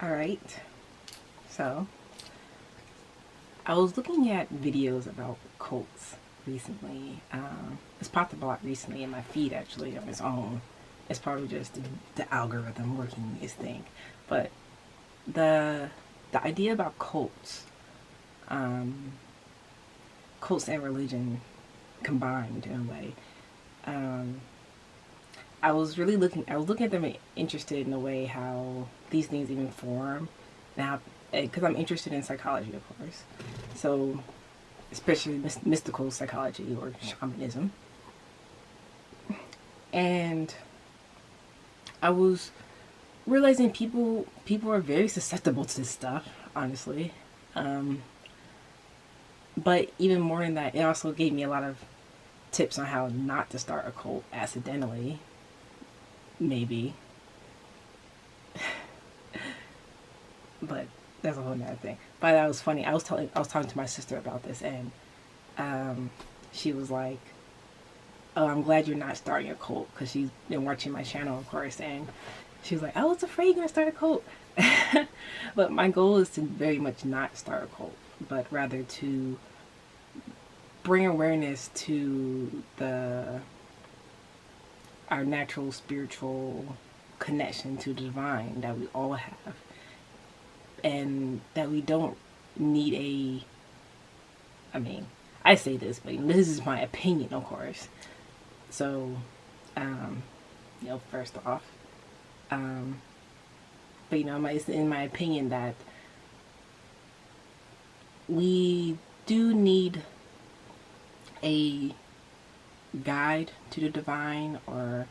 Alright, so I was looking at videos about cults recently. It's popped up a lot recently in my feed actually on its own. It's probably just the algorithm working its thing. But the idea about um, cults and religion combined in a way. Um, I was looking at them interested in the way how these things even form now, because I'm interested in psychology, of course. So, especially mystical psychology or shamanism. And I was realizing people are very susceptible to this stuff, honestly. Um, but even more than that, it also gave me a lot of tips on how not to start a cult accidentally, maybe. But that's a whole nother thing. But that was funny. I was talking to my sister about this, and um, she was like, "Oh, I'm glad you're not starting a cult," because she's been watching my channel, of course, and she was like, "I was afraid you're gonna start a cult." But my goal is to very much not start a cult, but rather to bring awareness to the our natural spiritual connection to the divine that we all have, and that we don't need I mean, I say this, but this is my opinion, of course. So, um, first off, um, but it's in my opinion that we do need a guide to the divine, or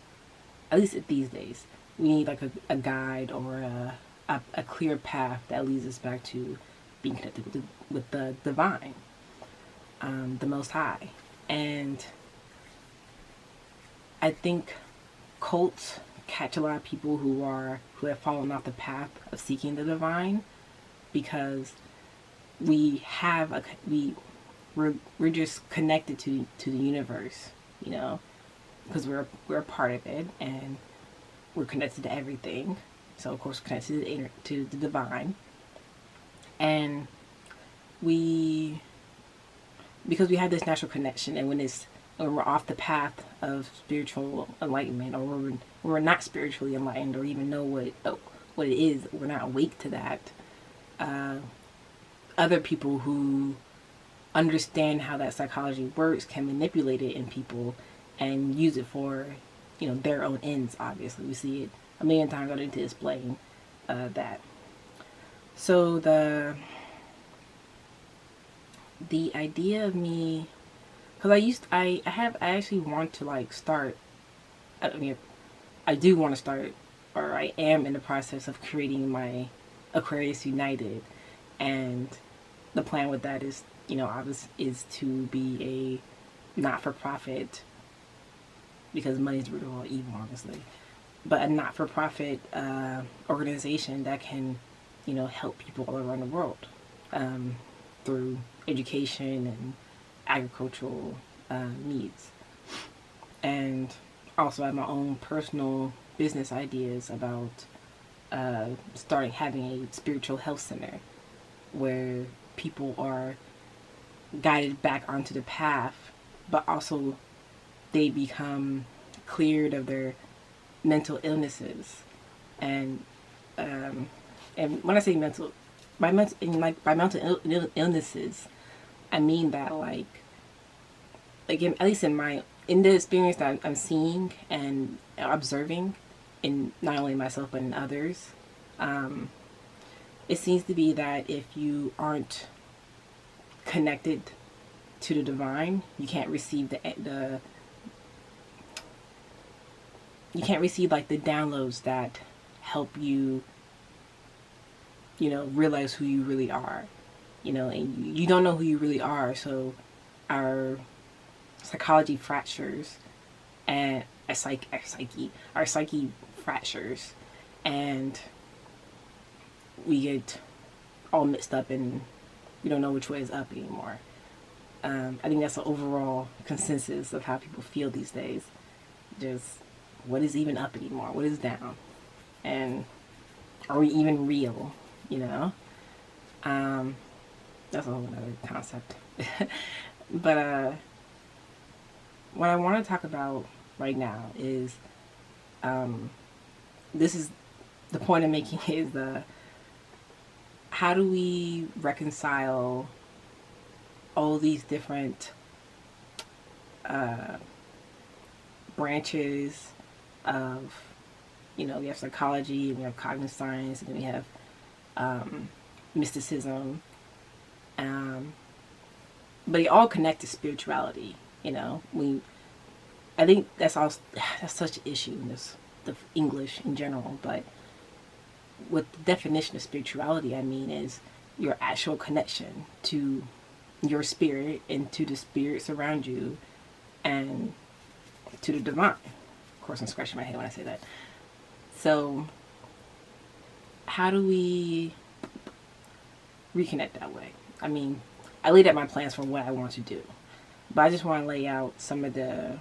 at least these days, we need like a guide or a clear path that leads us back to being connected with the divine, the Most High. And I think cults catch a lot of people who have fallen off the path of seeking the divine, because we have a we're just connected to the universe, you know, because we're a part of it, and we're connected to everything. So of course connected to the divine, and we because we have this natural connection, and when we're off the path of spiritual enlightenment, or when we're not spiritually enlightened, or even know what it is, we're not awake to that. Uh, Other people who understand how that psychology works can manipulate it in people and use it for, their own ends. Obviously, we see it a million times. I don't need to explain that. So the idea of me, because I actually want to like start. I mean, I do want to start, or I am in the process of creating my Aquarius United, and the plan with that is, is to be a not-for-profit, because money is the root of all evil, honestly, but a not-for-profit organization that can, help people all around the world, through education and agricultural needs. And also I have my own personal business ideas about having a spiritual health center where people are guided back onto the path, but also they become cleared of their mental illnesses. And and when I say mental, by mental illnesses, I mean that at least in the experience that I'm seeing and observing in not only myself but in others, it seems to be that if you aren't connected to the divine, you can't receive the you can't receive like the downloads that help you, realize who you really are. And you don't know who you really are, so our psychology fractures, and our psyche fractures, and we get all mixed up, and we don't know which way is up anymore. I think that's the overall consensus of how people feel these days. Just what is even up anymore? What is down? And are we even real? You know, that's a whole other concept. But what I want to talk about right now is this is the point I'm making is how do we reconcile all these different branches of, we have psychology, and we have cognitive science, and then we have mysticism, but they all connect to spirituality. I think that's such an issue in the English in general, but what the definition of spirituality I mean is your actual connection to your spirit and to the spirits around you and to the divine. Of course, I'm scratching my head when I say that. So how do we reconnect that way? I mean, I laid out my plans for what I want to do, but I just want to lay out some of the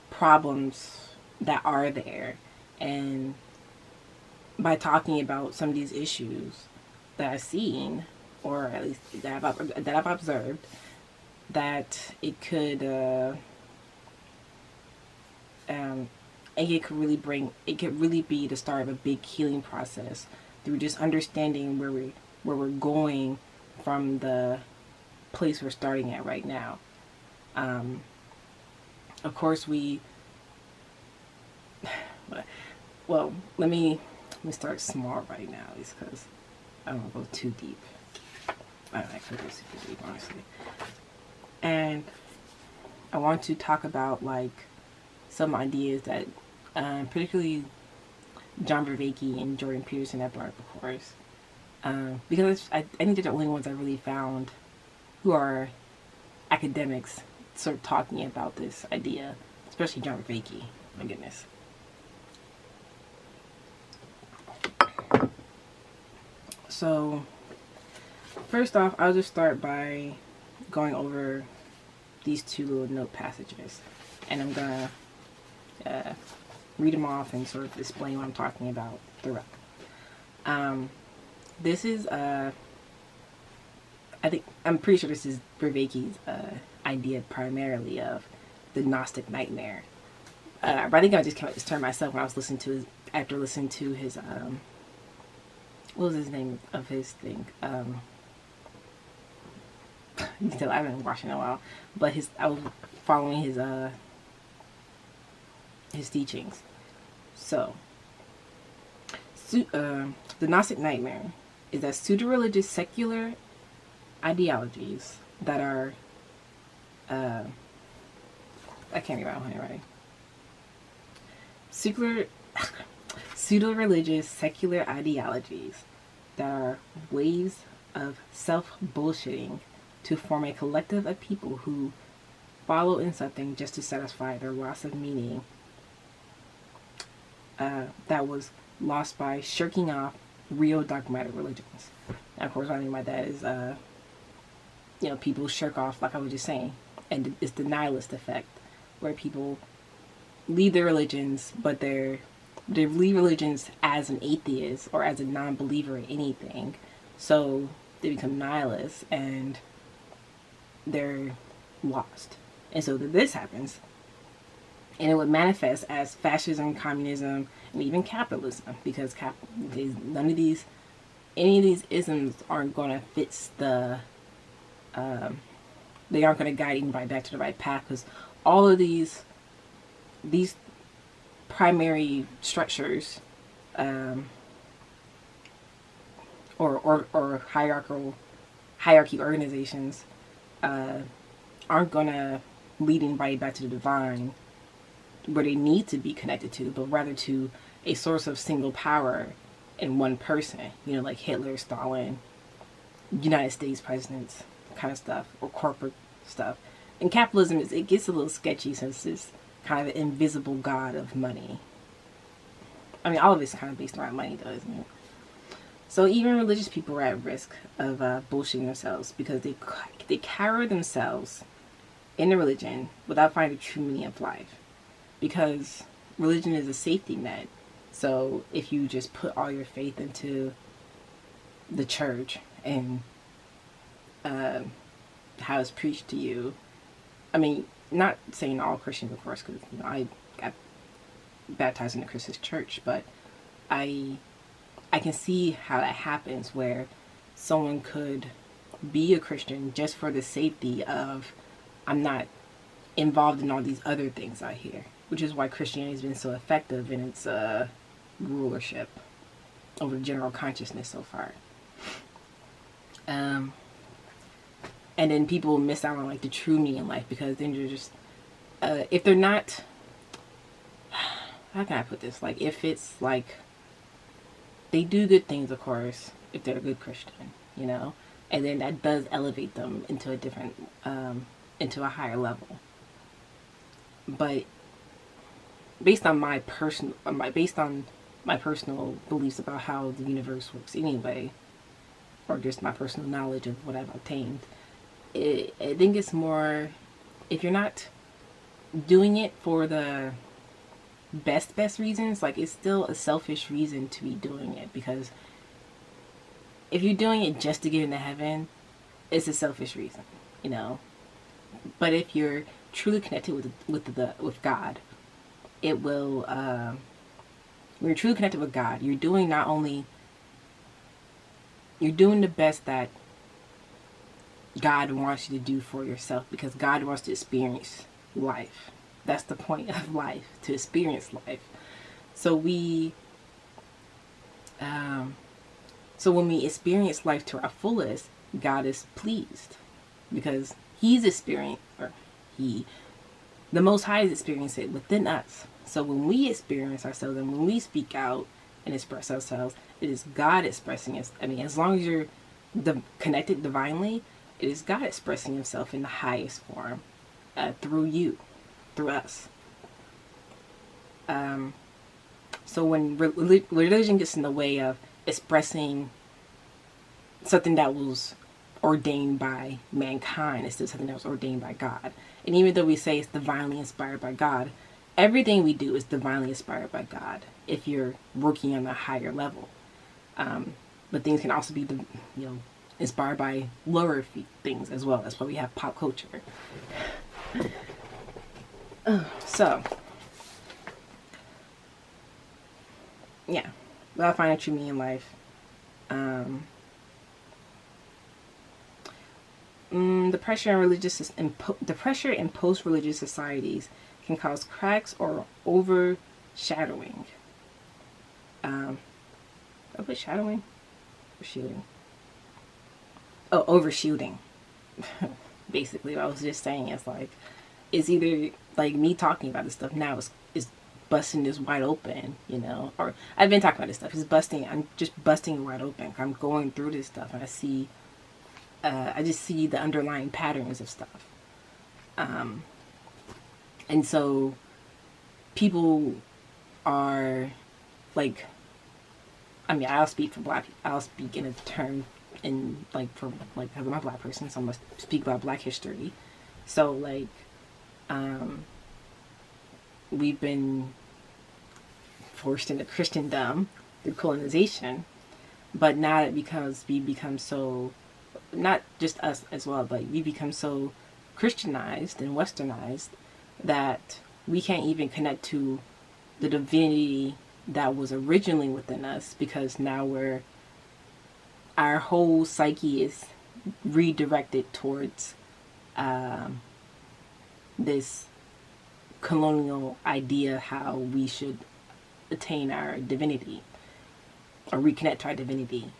problems that are there, and by talking about some of these issues that I've seen, or at least that I've observed, that it could it could really be the start of a big healing process through just understanding where we're going from the place we're starting at right now. Of course, well, let me start small right now, just because I don't want to go too deep. I don't actually go super deep, honestly. And I want to talk about some ideas that particularly John Vervaeke and Jordan Peterson have brought up, of course. Because I think they're the only ones I really found who are academics sort of talking about this idea, especially John Vervaeke. My goodness. So, first off, I'll just start by going over these two little note passages, and I'm gonna read them off and sort of explain what I'm talking about throughout. This is I'm pretty sure this is Vervaeke's idea primarily of the Gnostic nightmare. But I think I just came up with this term myself when I was listening to his what was his name of his thing? You can tell I haven't been watching in a while, but I was following his teachings. So, the Gnostic nightmare is that pseudo-religious secular ideologies that are I can't read my own handwriting. Pseudo-religious secular ideologies that are waves of self-bullshitting to form a collective of people who follow in something just to satisfy their loss of meaning that was lost by shirking off real dogmatic religions. Now, of course, what I mean by that is, people shirk off, like I was just saying, and it's the nihilist effect, where people leave their religions, but they leave religions as an atheist or as a non-believer in anything, so they become nihilists and they're lost. And so this happens, and it would manifest as fascism, communism, and even capitalism, because any of these isms aren't going to fit they aren't going to guide anybody back to the right path, because all of these primary structures or hierarchy organizations aren't going to lead anybody back to the divine where they need to be connected to, but rather to a source of single power in one person, like Hitler, Stalin, United States presidents kind of stuff, or corporate stuff. And capitalism, it gets a little sketchy since it's kind of an invisible god of money. I mean, all of it's kind of based around money, though, isn't it? So even religious people are at risk of bullshitting themselves, because they cower themselves in the religion without finding the true meaning of life. Because religion is a safety net So if you just put all your faith into the church and how it's preached to you, I mean, not saying all Christians, of course, because I got baptized in the Christian church, but I can see how that happens, where someone could be a Christian just for the safety of, I'm not involved in all these other things out here, which is why Christianity has been so effective in its rulership over the general consciousness so far. And then people miss out on like the true meaning in life, because then you're just if they're not, how can I put this, like if it's like they do good things, of course, if they're a good Christian, you know, and then that does elevate them into a different into a higher level. But based on my personal beliefs about how the universe works anyway, or just my personal knowledge of what I've obtained, I think it's more, if you're not doing it for the best reasons, like it's still a selfish reason to be doing it, because if you're doing it just to get into heaven, it's a selfish reason, you know. But if you're truly connected with God, it will. When you're truly connected with God, you're doing the best that God wants you to do for yourself, because God wants to experience life. That's the point of life, to experience life. So when we experience life to our fullest, God is pleased, because the Most High is experiencing it within us. So when we experience ourselves and when we speak out and express ourselves, it is God expressing us. I mean, as long as you're connected divinely, it is God expressing himself in the highest form through you, through us. So when religion gets in the way of expressing something that was ordained by mankind instead of something that was ordained by God, and even though we say it's divinely inspired by God, everything we do is divinely inspired by God if you're working on a higher level. But things can also be, inspired by lower things as well. That's why we have pop culture. So, yeah, without finding true meaning in life. The pressure in post-religious societies can cause cracks or overshadowing. Overshadowing? Overshooting. Oh, overshooting. Basically, what I was just saying is like, it's either like me talking about this stuff now is busting this wide open, you know, or I've been talking about this stuff. I'm just busting it wide open. I'm going through this stuff and I just see the underlying patterns of stuff. And so people are like, I mean, I'll speak in a term in like, for like, because I'm a black person, so I must speak about black history. So like, we've been forced into Christendom through colonization, but now we become so, not just us as well, but we become so Christianized and westernized that we can't even connect to the divinity that was originally within us, because now our whole psyche is redirected towards this colonial idea how we should attain our divinity or reconnect to our divinity,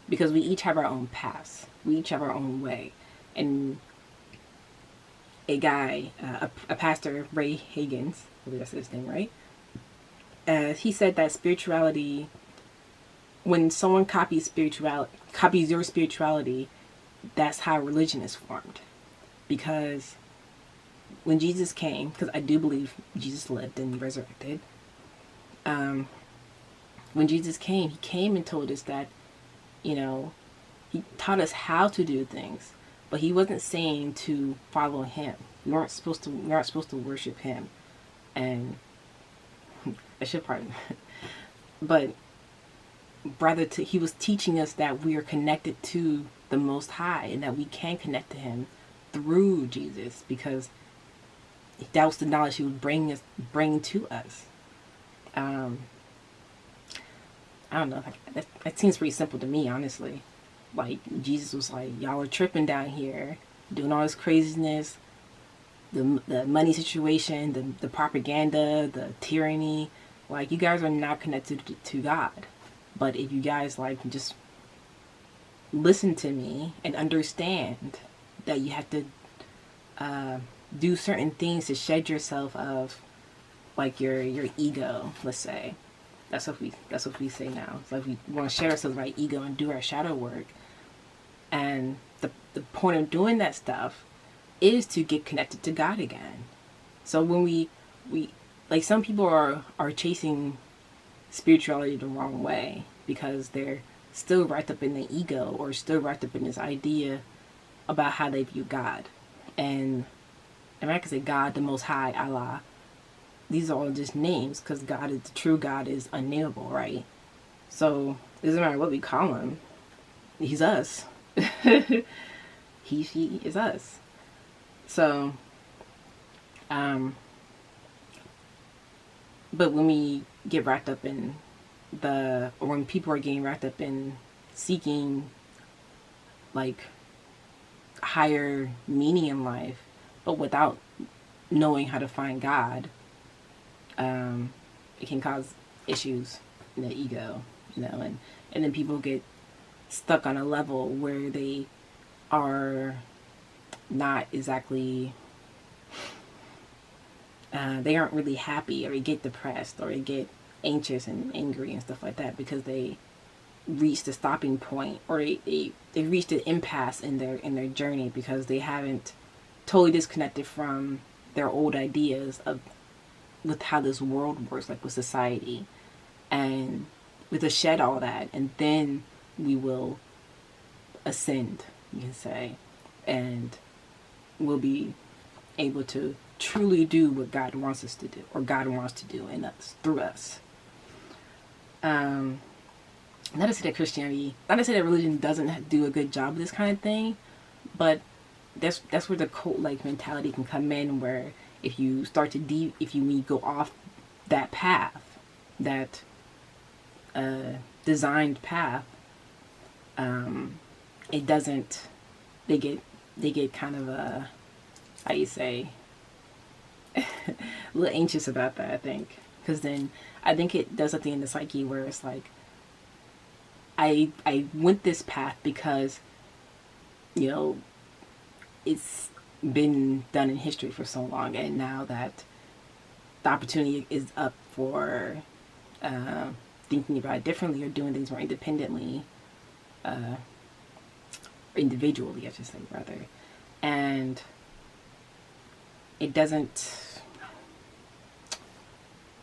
because we each have our own paths, we each have our own way. And a guy, a pastor, Ray Higgins, I believe that's his name, right? He said that spirituality, when someone copies your spirituality, that's how religion is formed. Because when Jesus came, because I do believe Jesus lived and resurrected, when Jesus came, he came and told us that, he taught us how to do things, but he wasn't saying to follow him. We aren't supposed to worship him. And I should pardon. but rather he was teaching us that we are connected to the Most High and that we can connect to Him through Jesus, because that was the knowledge He was bringing to us. I don't know. That seems pretty simple to me, honestly. Like, Jesus was like, y'all are tripping down here, doing all this craziness, the money situation, the propaganda, the tyranny. Like, you guys are not connected to God. But if you guys, like, just listen to me and understand that you have to do certain things to shed yourself of, like, your ego, let's say. That's what we say now. It's like we want to shed ourselves of our ego and do our shadow work. And the point of doing that stuff is to get connected to God again. So when we like, some people are chasing spirituality the wrong way because they're still wrapped up in the ego, or still wrapped up in this idea about how they view God. And I can say God, the Most High, Allah. These are all just names, because God is the true God is unnameable, right? So it doesn't matter what we call Him. He's us. She is us. So, but when we get wrapped up in or when people are getting wrapped up in seeking, like, higher meaning in life, but without knowing how to find God, it can cause issues in the ego, and then people get stuck on a level where they are not exactly, they aren't really happy, or they get depressed, or they get anxious and angry and stuff like that, because they reached a stopping point, or they reached an impasse in their journey, because they haven't totally disconnected from their old ideas of with how this world works, like with society. And we have to shed all that, and then we will ascend, you can say, and we'll be able to truly do what God wants us to do, or God wants to do in us, through us. Not to say that Christianity, not to say that religion doesn't do a good job of this kind of thing, but that's where the cult-like mentality can come in, where if you start to if you go off that path, that designed path, it doesn't. They get kind of how you say, a little anxious about that, I think, because then I think it does something in the psyche where it's like, I went this path because, it's been done in history for so long, and now that the opportunity is up for thinking about it differently, or doing things more independently, or individually, I should say, rather, and it doesn't,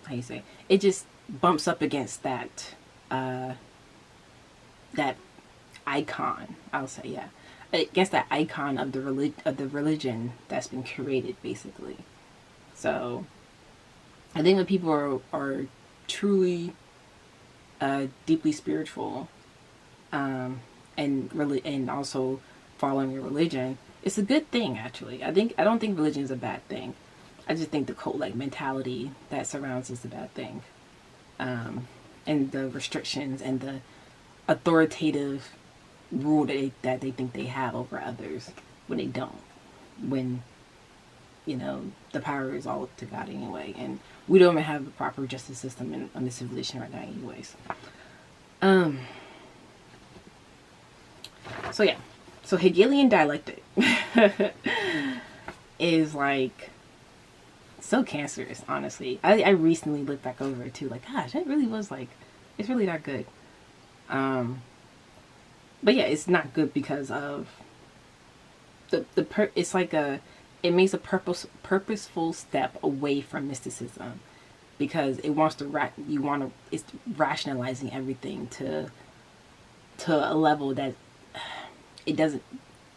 how you say, it just bumps up against that that icon, I'll say, yeah, against that icon of the religion that's been created, basically. So I think when people are truly deeply spiritual, and also following a religion, it's a good thing, actually. I don't think religion is a bad thing. I just think the cult-like mentality that surrounds is a bad thing, and the restrictions and the authoritative rule that they think they have over others, when they don't, when the power is all up to God anyway, and we don't even have a proper justice system in this civilization right now anyways. So yeah, so Hegelian dialectic is like so cancerous, honestly. I recently looked back over it too, like, gosh, it really was like, it's really not good. But yeah, it's not good because of it's like it makes a purposeful step away from mysticism, because it wants to it's rationalizing everything to a level that it doesn't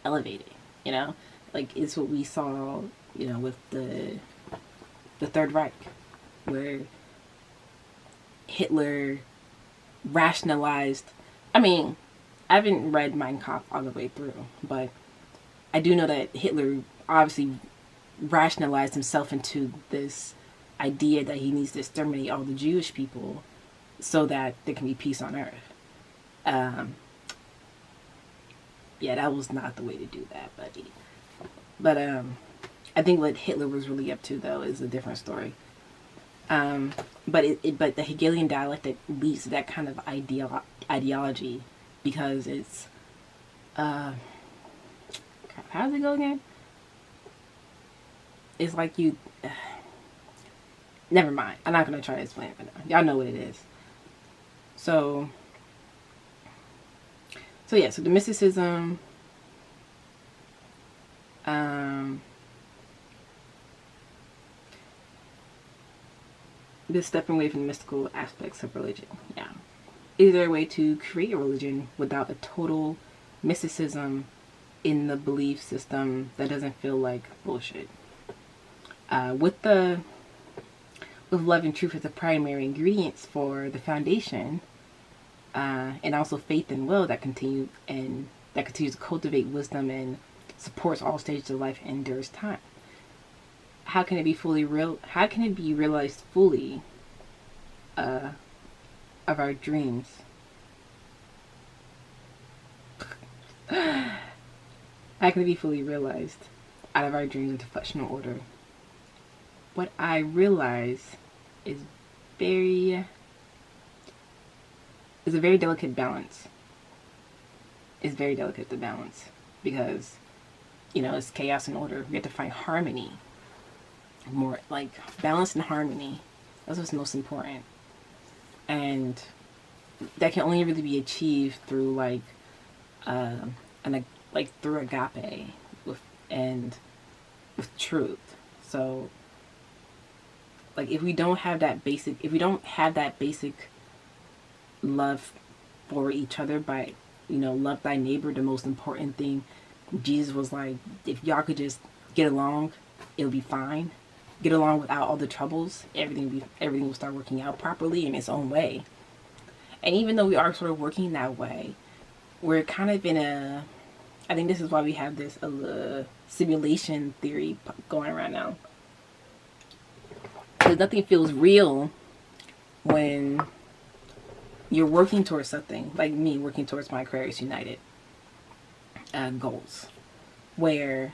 elevate it, like it's what we saw, with the Third Reich, where Hitler rationalized. I mean, I haven't read Mein Kampf all the way through, but I do know that Hitler obviously rationalized himself into this idea that he needs to exterminate all the Jewish people so that there can be peace on earth. Um, yeah, that was not the way to do that, buddy. But I think what Hitler was really up to, though, is a different story. But the Hegelian dialectic leads to that kind of ideology because it's how does it go again? It's like you. Never mind. I'm not gonna try to explain it. Y'all know what it is. So yeah. So the mysticism. This stepping away from the mystical aspects of religion. Yeah. Is there a way to create a religion without a total mysticism in the belief system that doesn't feel like bullshit? With love and truth as the primary ingredients for the foundation, and also faith and will that continues to cultivate wisdom and supports all stages of life and endures time. How can it be How can it be realized fully of our dreams? How can it be fully realized out of our dreams into functional order? What I realize is a very delicate balance. It's very delicate to balance because, it's chaos and order. We have to find harmony. More like balance and harmony. That's what's most important. And that can only really be achieved through through agape with truth. So if we don't have that basic love for each other by, love thy neighbor, the most important thing. Jesus was like, if y'all could just get along, it'll be fine. Get along without all the troubles, everything will start working out properly in its own way. And even though we are sort of working that way, we're kind of I think this is why we have this simulation theory going around now. Because nothing feels real when you're working towards something, like me working towards my Aquarius United goals, where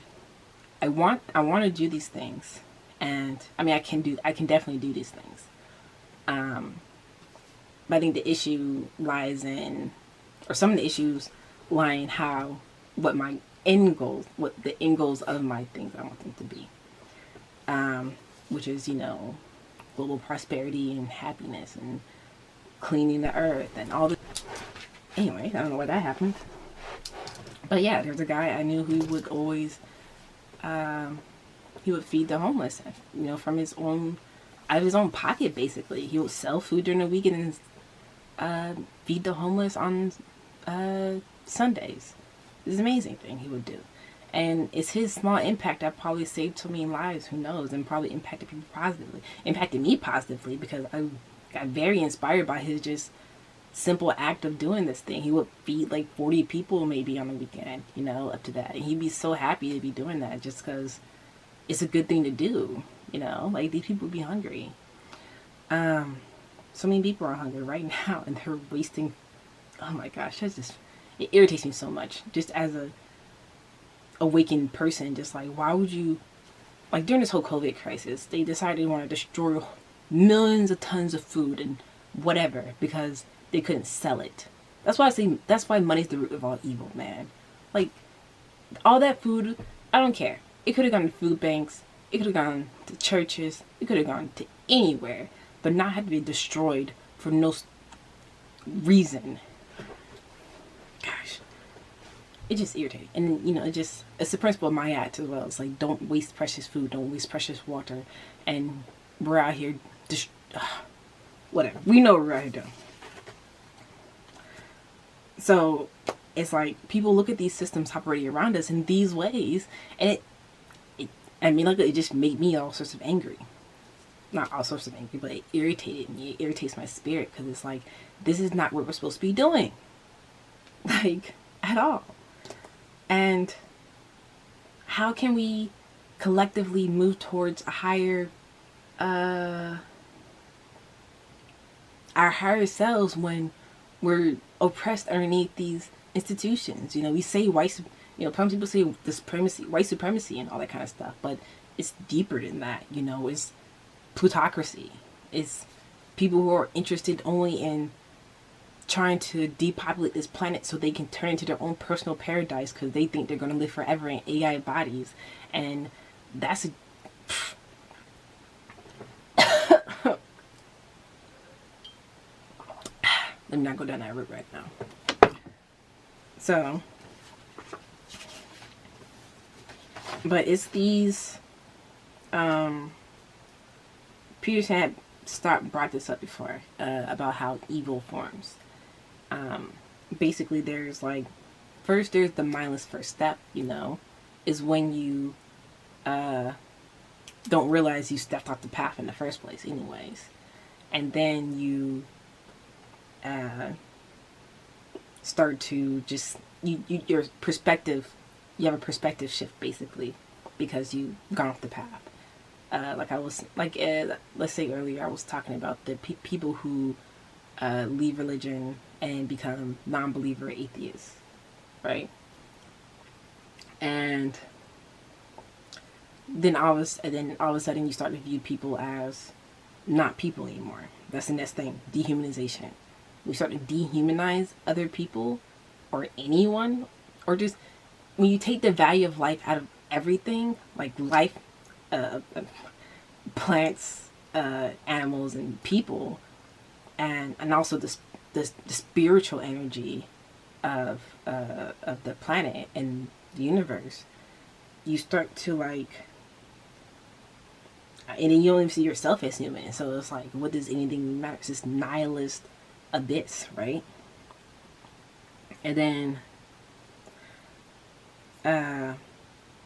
I want to do these things. And I can definitely do these things. But I think the issue lies in, or some of the issues lie in what the end goals of my things I want them to be. Which is, global prosperity and happiness and cleaning the earth and all the. Anyway, I don't know why that happened. But yeah, there's a guy I knew who would always, he would feed the homeless, from his own, out of his own pocket, basically. He would sell food during the week and feed the homeless on Sundays. It's an amazing thing he would do. And it's his small impact that probably saved so many lives, who knows, and probably impacted me positively, because I got very inspired by his just simple act of doing this thing. He would feed 40 people maybe on the weekend, up to that. And he'd be so happy to be doing that just because it's a good thing to do, these people would be hungry. So many people are hungry right now and they're wasting, oh my gosh, it irritates me so much. Just as a awakened person, just why would you, during this whole COVID crisis, they decided they want to destroy millions of tons of food and whatever because they couldn't sell it. That's why money's the root of all evil, man. All that food, I don't care. It could have gone to food banks. It could have gone to churches. It could have gone to anywhere, but not have to be destroyed for no reason. Gosh, it just irritating. And it's the principle of my act as well. It's don't waste precious food, don't waste precious water, and we're out here just whatever. We know what we're out here doing. So it's people look at these systems operating around us in these ways, and it just made me all sorts of angry. not all sorts of angry, but it irritated me. It irritates my spirit because it's like, this is not what we're supposed to be doing. Like, at all. And how can we collectively move towards a higher, our higher selves when we're oppressed underneath these institutions? You know, we say some people say white supremacy and all that kind of stuff, but it's deeper than that. You know, it's plutocracy. It's people who are interested only in trying to depopulate this planet so they can turn into their own personal paradise because they think they're going to live forever in AI bodies. And that's let me not go down that route right now. So, but it's these Peterson had brought this up before about how evil forms. Basically, there's like, first there's the mindless first step, you know, is when you don't realize you stepped off the path in the first place anyways. And then you start to just, your perspective, you have a perspective shift basically because you've gone off the path. Let's say earlier I was talking about the people who leave religion and become non-believer atheists, right? And then all of a sudden you start to view people as not people anymore. That's the next thing, dehumanization. We start to dehumanize other people or anyone, or just when you take the value of life out of everything, like life, plants, animals, and people, and also the spiritual energy of the planet and the universe, you start to like, and then you don't even see yourself as human. So it's like, what does anything matter? It's this nihilist abyss, right? And then,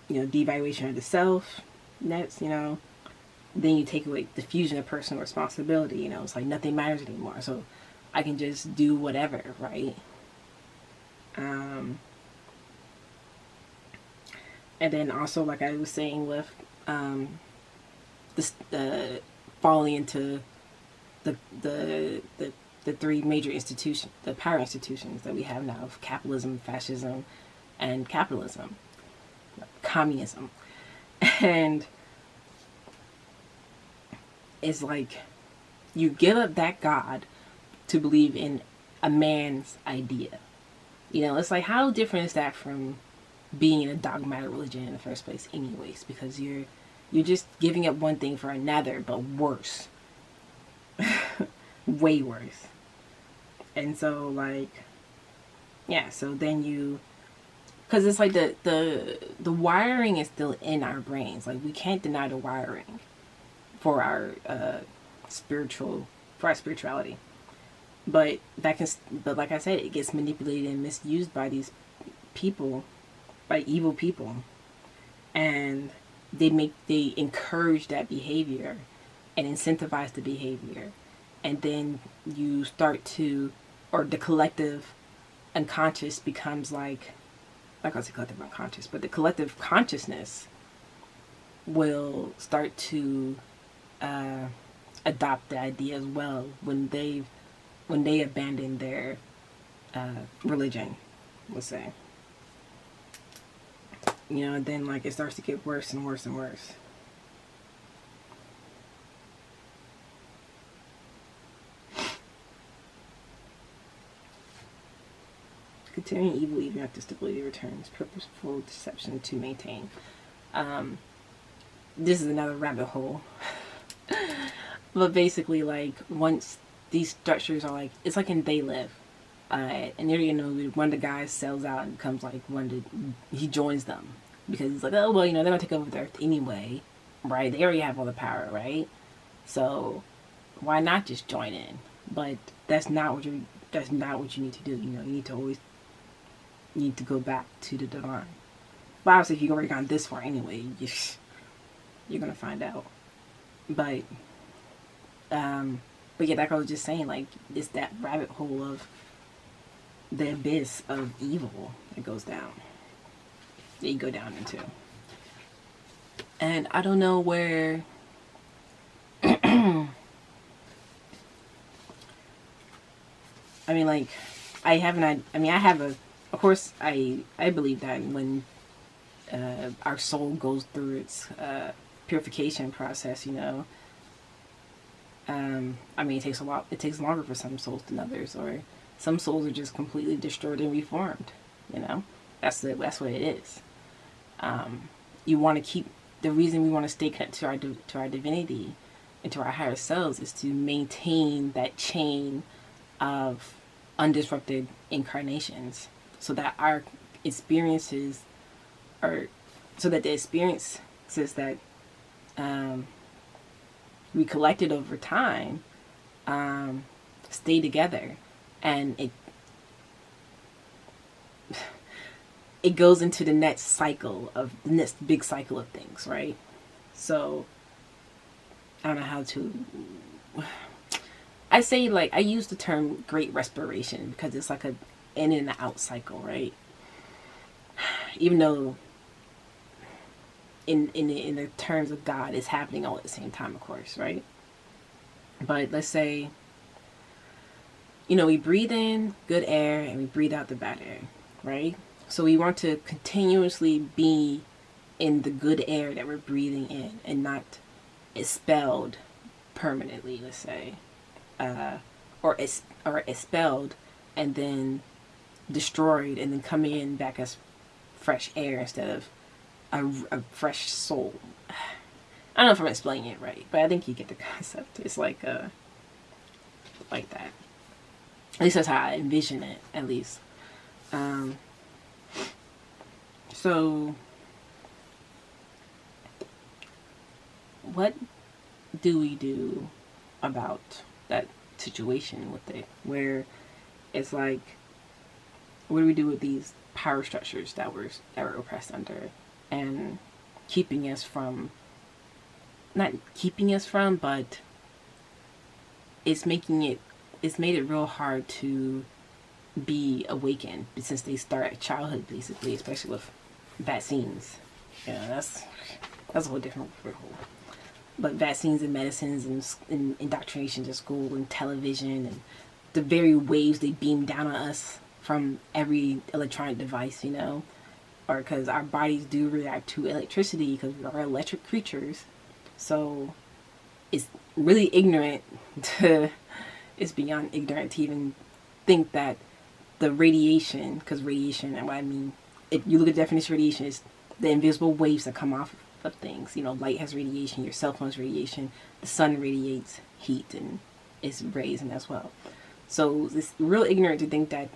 devaluation of the self. Next, then you take away the fusion of personal responsibility. It's like nothing matters anymore. So I can just do whatever, right? And then also, like I was saying with this falling into the three major institutions, the power institutions that we have now of capitalism, fascism, and communism. And it's like you give up that God to believe in a man's idea. It's like, how different is that from being in a dogmatic religion in the first place anyways? Because you're just giving up one thing for another, but worse. Way worse. And so so then because it's like the wiring is still in our brains. Like, we can't deny the wiring for our spirituality. But like I said, it gets manipulated and misused by these people, by evil people, and they encourage that behavior and incentivize the behavior, and then you start to, or the collective unconscious becomes like I say collective unconscious, but the collective consciousness will start to adopt the idea as well when they abandon their religion, let's say. And then it starts to get worse and worse and worse. Continuing evil even after stability returns. Purposeful deception to maintain. This is another rabbit hole. But basically, once these structures are it's like in They Live. And there, one of the guys sells out and becomes he joins them. Because he's like, oh, well, they're going to take over the earth anyway. Right? They already have all the power, right? So, why not just join in? But that's not what you need to do. You need to go back to the divine. But obviously, if you've already gone this far anyway, you're going to find out. But But yeah, like I was just saying, like, it's that rabbit hole of the abyss of evil that goes down, that you go down into. And I don't know where. I mean, like, I haven't. I mean, I have a. Of course, I believe that when our soul goes through its purification process, you know. I mean, it takes a lot. It takes longer for some souls than others, or some souls are just completely destroyed and reformed. You know, that's what it is. You want to keep the reason we want to stay connected to our divinity and to our higher selves is to maintain that chain of undisrupted incarnations, so that our experiences are, so that the experiences that we collected over time stay together, and it goes into the next cycle of the next big cycle of things, right? So I don't know how to. I say, like, I use the term great respiration because it's like a in and out cycle, right? Even though in the terms of God, it's happening all at the same time, of course, right? But let's say, you know, we breathe in good air and we breathe out the bad air, right? So we want to continuously be in the good air that we're breathing in and not expelled permanently, let's say, or expelled and then destroyed and then coming in back as fresh air instead of a fresh soul. I don't know if I'm explaining it right, but I think you get the concept. It's like that. At least that's how I envision it, at least. So what do we do about that situation with it, where it's like, what do we do with these power structures that we're oppressed under, and keeping us from, not keeping us from, but it's made it real hard to be awakened since they start at childhood, basically, especially with vaccines. Yeah, that's a whole different hole. But vaccines and medicines and indoctrination to school and television and the very waves they beam down on us from every electronic device, you know, or because our bodies do react to electricity because we are electric creatures. So it's really ignorant to, it's beyond ignorant to even think that the radiation, because radiation, and what I mean, if you look at the definition of radiation, it's the invisible waves that come off of things. You know, light has radiation, your cell phone's radiation, the sun radiates heat and it's rays and as well. So it's real ignorant to think that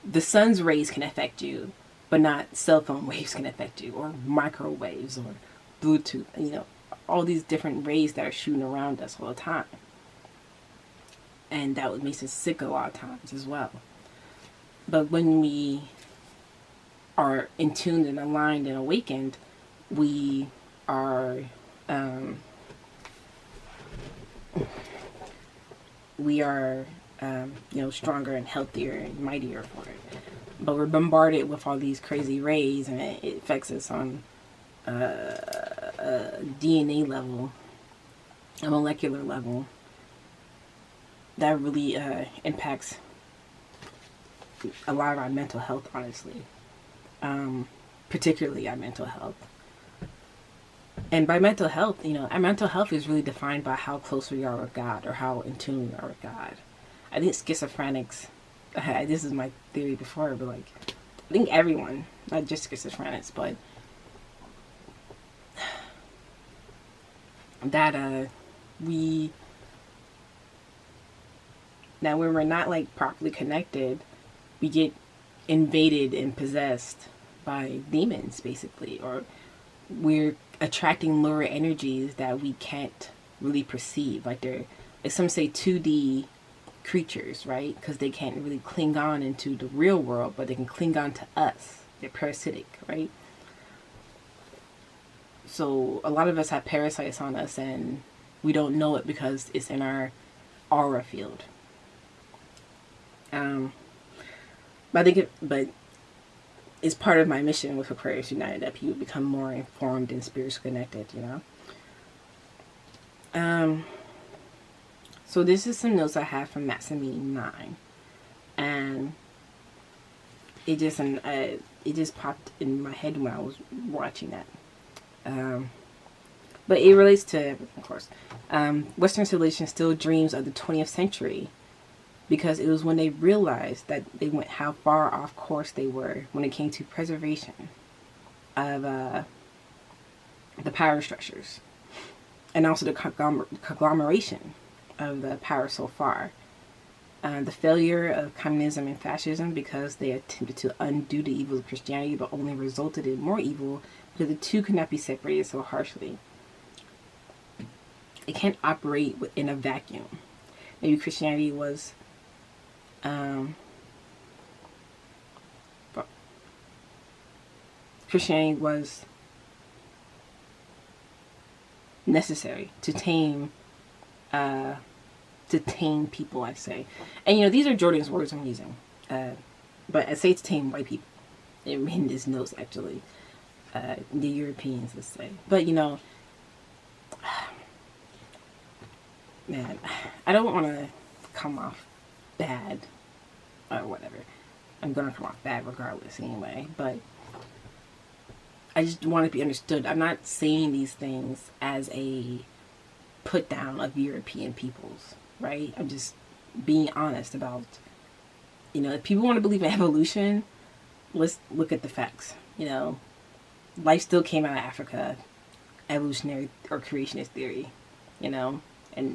the sun's rays can affect you, but not cell phone waves can affect you, or microwaves, or Bluetooth, you know, all these different rays that are shooting around us all the time. And that makes us sick a lot of times as well. But when we are in tune and aligned and awakened, we are you know, stronger and healthier and mightier for it. But we're bombarded with all these crazy rays, and it affects us on a DNA level, a molecular level, that really impacts a lot of our mental health, honestly. Particularly our mental health. And by mental health, you know, our mental health is really defined by how close we are with God, or how in tune we are with God. I think schizophrenics, this is my theory before, but like, I think everyone, not just schizophrenics, but that when we're not like properly connected, we get invaded and possessed by demons, basically, or we're attracting lower energies that we can't really perceive. Like they're, like some say, 2D creatures, right? Because they can't really cling on into the real world, but they can cling on to us. They're parasitic, right? So a lot of us have parasites on us, and We don't know it because it's in our aura field. But it's part of my mission with Aquarius United that people become more informed and spiritually connected, So this is some notes I have from Matsamini 9. And it just popped in my head when I was watching that. But it relates to everything, of course. Western civilization still dreams of the 20th century because it was when they realized that they went how far off course they were when it came to preservation of the power structures and also the conglomeration of the power so far. The failure of communism and fascism because they attempted to undo the evils of Christianity but only resulted in more evil because the two could not be separated so harshly. It can't operate in a vacuum. Maybe Christianity was necessary to tame people, I say. And these are Jordan's words I'm using. But I say to tame white people. In his notes, actually. The Europeans, let's say. But man, I don't want to come off bad or whatever. I'm going to come off bad regardless anyway, but I just want to be understood. I'm not saying these things as a put down of European peoples, right? I'm just being honest about, if people want to believe in evolution, let's look at the facts. Life still came out of Africa, evolutionary or creationist theory, and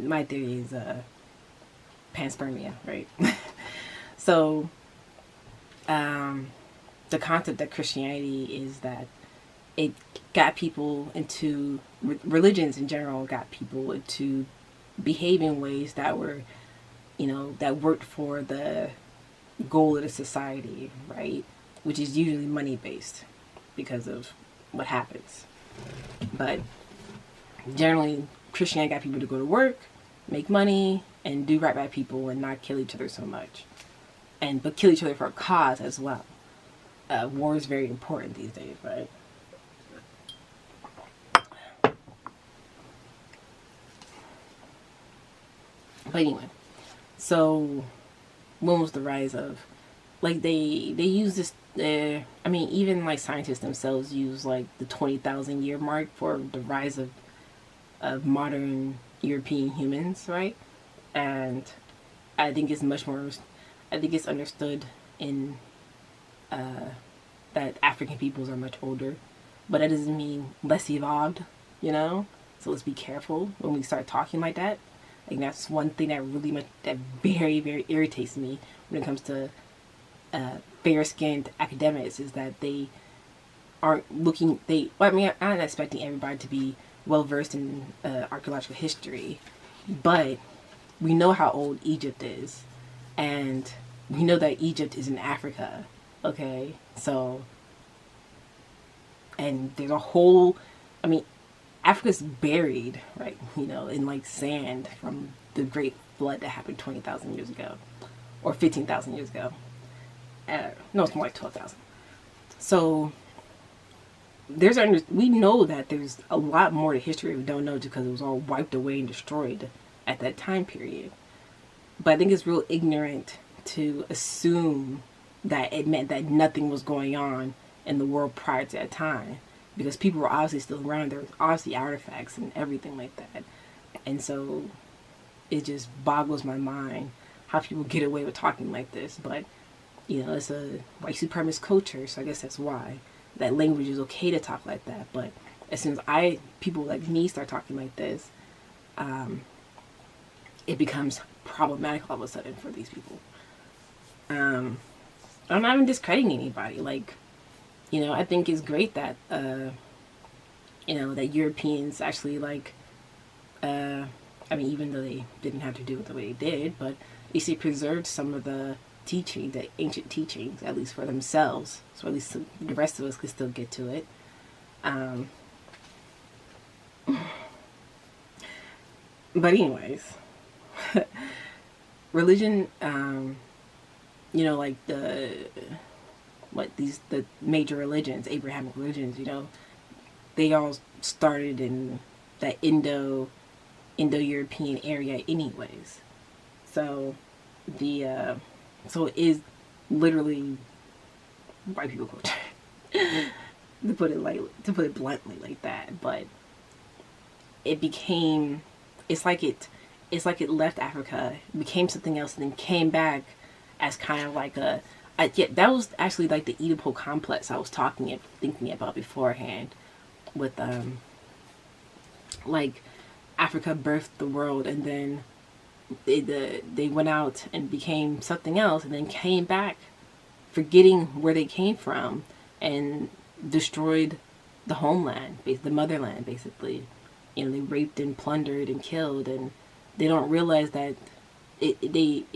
my theory is panspermia, right? So the concept that Christianity is that it got people into, religions in general got people into behaving ways that were, that worked for the goal of the society, right? Which is usually money based because of what happens. But generally, Christianity got people to go to work, make money, and do right by people and not kill each other so much. But kill each other for a cause as well. War is very important these days, right? But anyway, so when was the rise of, they use this, even scientists themselves use the 20,000 year mark for the rise of modern European humans, right? And I think it's understood in that African peoples are much older, but that doesn't mean less evolved, So let's be careful when we start talking like that. That's one thing that very, very irritates me when it comes to fair-skinned academics, is that they aren't looking. I'm not expecting everybody to be well versed in archaeological history, but we know how old Egypt is, and we know that Egypt is in Africa. Okay, so, and there's a whole, Africa's buried, right, in sand from the Great Flood that happened 20,000 years ago, or 15,000 years ago. No, it's more like 12,000. So, we know that there's a lot more to history we don't know just because it was all wiped away and destroyed at that time period. But I think it's real ignorant to assume that it meant that nothing was going on in the world prior to that time, because people were obviously still around. There was obviously artifacts and everything like that. And so it just boggles my mind how people get away with talking like this. But, it's a white supremacist culture, so I guess that's why that language is okay to talk like that. But as soon as people like me start talking like this, it becomes problematic all of a sudden for these people. I'm not even discrediting anybody. I think it's great that, that Europeans actually even though they didn't have to do it the way they did, but at least they preserved some of the ancient teachings, at least for themselves. So at least the rest of us could still get to it. But anyways, religion, like the major religions, Abrahamic religions, they all started in that Indo-European area anyways. So so it is literally white people culture. To put it bluntly like that. But it became it's like it left Africa, became something else, and then came back as kind of like yeah, that was actually like the Oedipal complex I was thinking about beforehand, with like Africa birthed the world, and then they went out and became something else, and then came back forgetting where they came from, and destroyed the homeland, the motherland, basically. They raped and plundered and killed, and they don't realize that the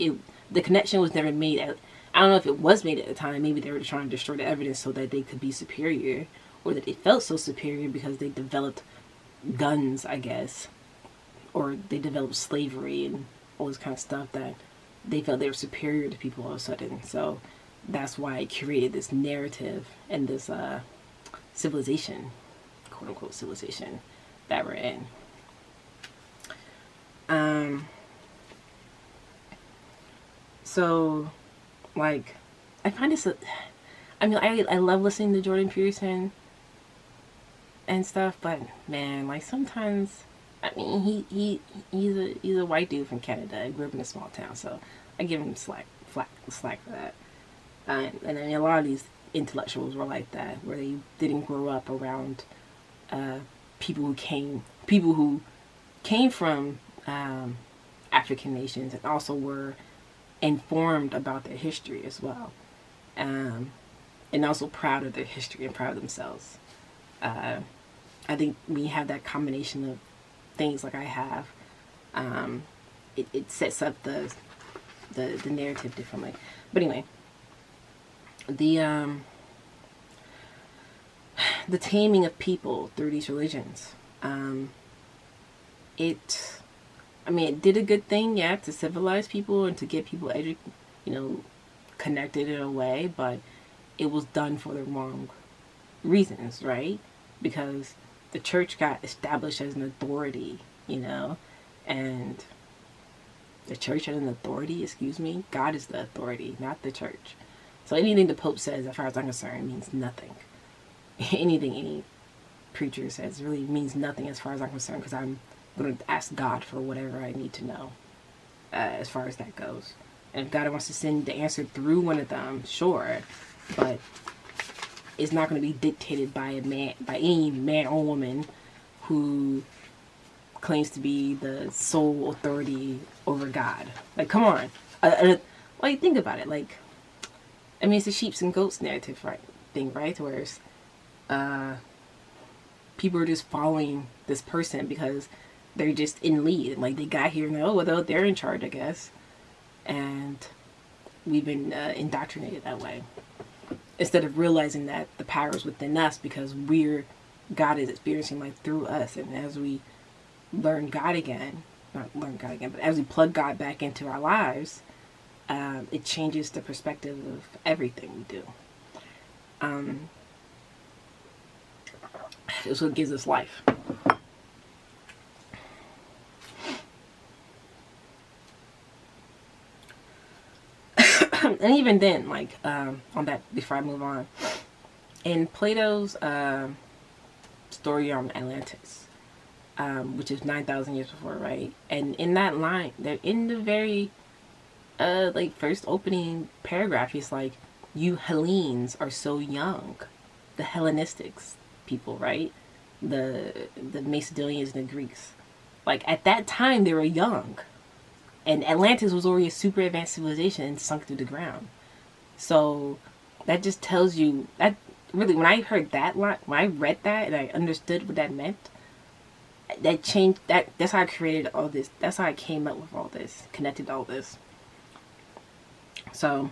connection was never made. I don't know if it was made at the time. Maybe they were trying to destroy the evidence so that they could be superior, or that they felt so superior because they developed guns, I guess, or they developed slavery and all this kind of stuff, that they felt they were superior to people all of a sudden. So that's why it created this narrative and this civilization, quote unquote civilization, that we're in. So, like, I find this. I love listening to Jordan Peterson and stuff, but man, like sometimes, he's a white dude from Canada. I grew up in a small town, so I give him slack for that. And a lot of these intellectuals were like that, where they didn't grow up around people who came from African nations, and also were informed about their history as well, and also proud of their history and proud of themselves. I think when you have that combination of things like I have, it sets up the narrative differently. But anyway, the taming of people through these religions, it did a good thing, yeah, to civilize people and to get people connected in a way, but it was done for the wrong reasons, right? Because the church got established as an authority, and the church as an authority, excuse me, God is the authority, not the church. So anything the Pope says, as far as I'm concerned, means nothing. Anything any preacher says really means nothing as far as I'm concerned, because I'm going to ask God for whatever I need to know, as far as that goes. And if God wants to send the answer through one of them, sure, but it's not going to be dictated by any man or woman who claims to be the sole authority over God. Like, come on. Like, think about it. Like, it's a sheeps and goats narrative, right? Whereas people are just following this person because they're just in lead. Like, they got here and they're in charge, I guess. And we've been indoctrinated that way, instead of realizing that the power is within us, because God is experiencing life through us. And as we not learn God again, but as we plug God back into our lives, it changes the perspective of everything we do. It's what gives us life. And even then, like, on that, before I move on, in Plato's story on Atlantis, which is 9,000 years before, right? And in that line, they're in the very first opening paragraph, he's like, you Hellenes are so young. The Hellenistics people, right? The Macedonians and the Greeks. Like, at that time, they were young. And Atlantis was already a super advanced civilization and sunk through the ground. So that just tells you that really, when I heard that line, when I read that and I understood what that meant, that changed. That's how I created all this. That's how I came up with all this, connected all this. So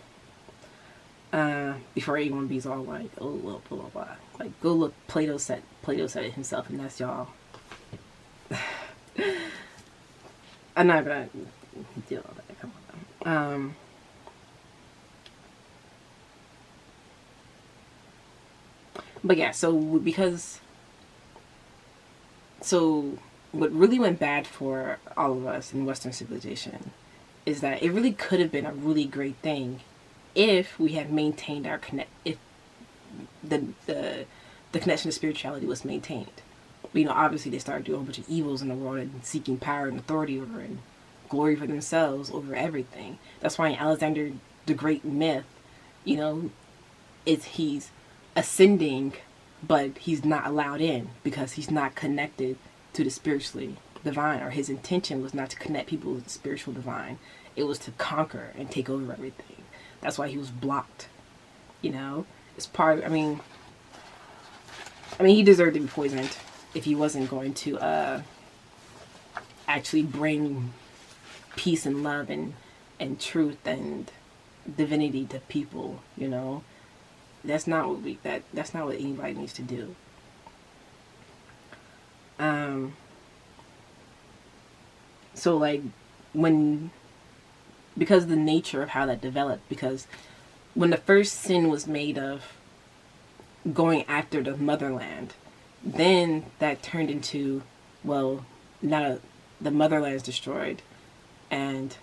before anyone be all like, oh well, blah blah blah, like, go look. Plato said it himself, and that's y'all. I'm not gonna deal with that. Come on. But yeah, so what really went bad for all of us in Western civilization is that it really could have been a really great thing if we had maintained our if the connection to spirituality was maintained. But, obviously they started doing a bunch of evils in the world and seeking power and authority over and glory for themselves over everything. That's why in Alexander the Great myth, he's ascending, but he's not allowed in because he's not connected to the spiritually divine, or his intention was not to connect people with the spiritual divine. It was to conquer and take over everything. That's why he was blocked. It's part. He deserved to be poisoned if he wasn't going to actually bring peace and love and truth and divinity to people. That's not what that's not what anybody needs to do. So like because of the nature of how that developed, because when the first sin was made of going after the motherland, then that turned into, well, now the motherland is destroyed, and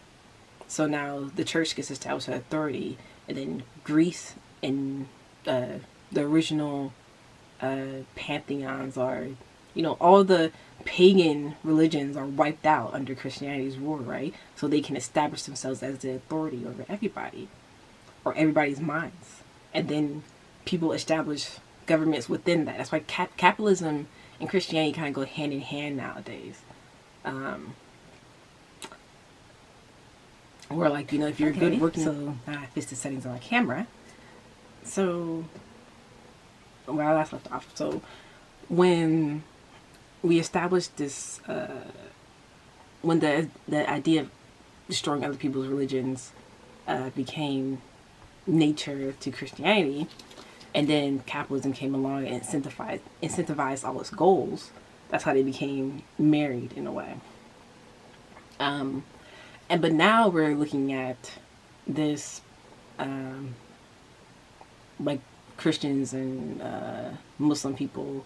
so now the church gets established as authority, and then Greece and the original pantheons are, all the pagan religions are wiped out under Christianity's rule, right? So they can establish themselves as the authority over everybody, or everybody's minds. And then people establish governments within that. That's why capitalism and Christianity kind of go hand in hand nowadays. Or like, if you're good working, so I fixed the settings on my camera. So where I last left off. So when we established this, when the idea of destroying other people's religions became nature to Christianity, and then capitalism came along and incentivized all its goals. That's how they became married in a way. But now we're looking at this, like Christians and Muslim people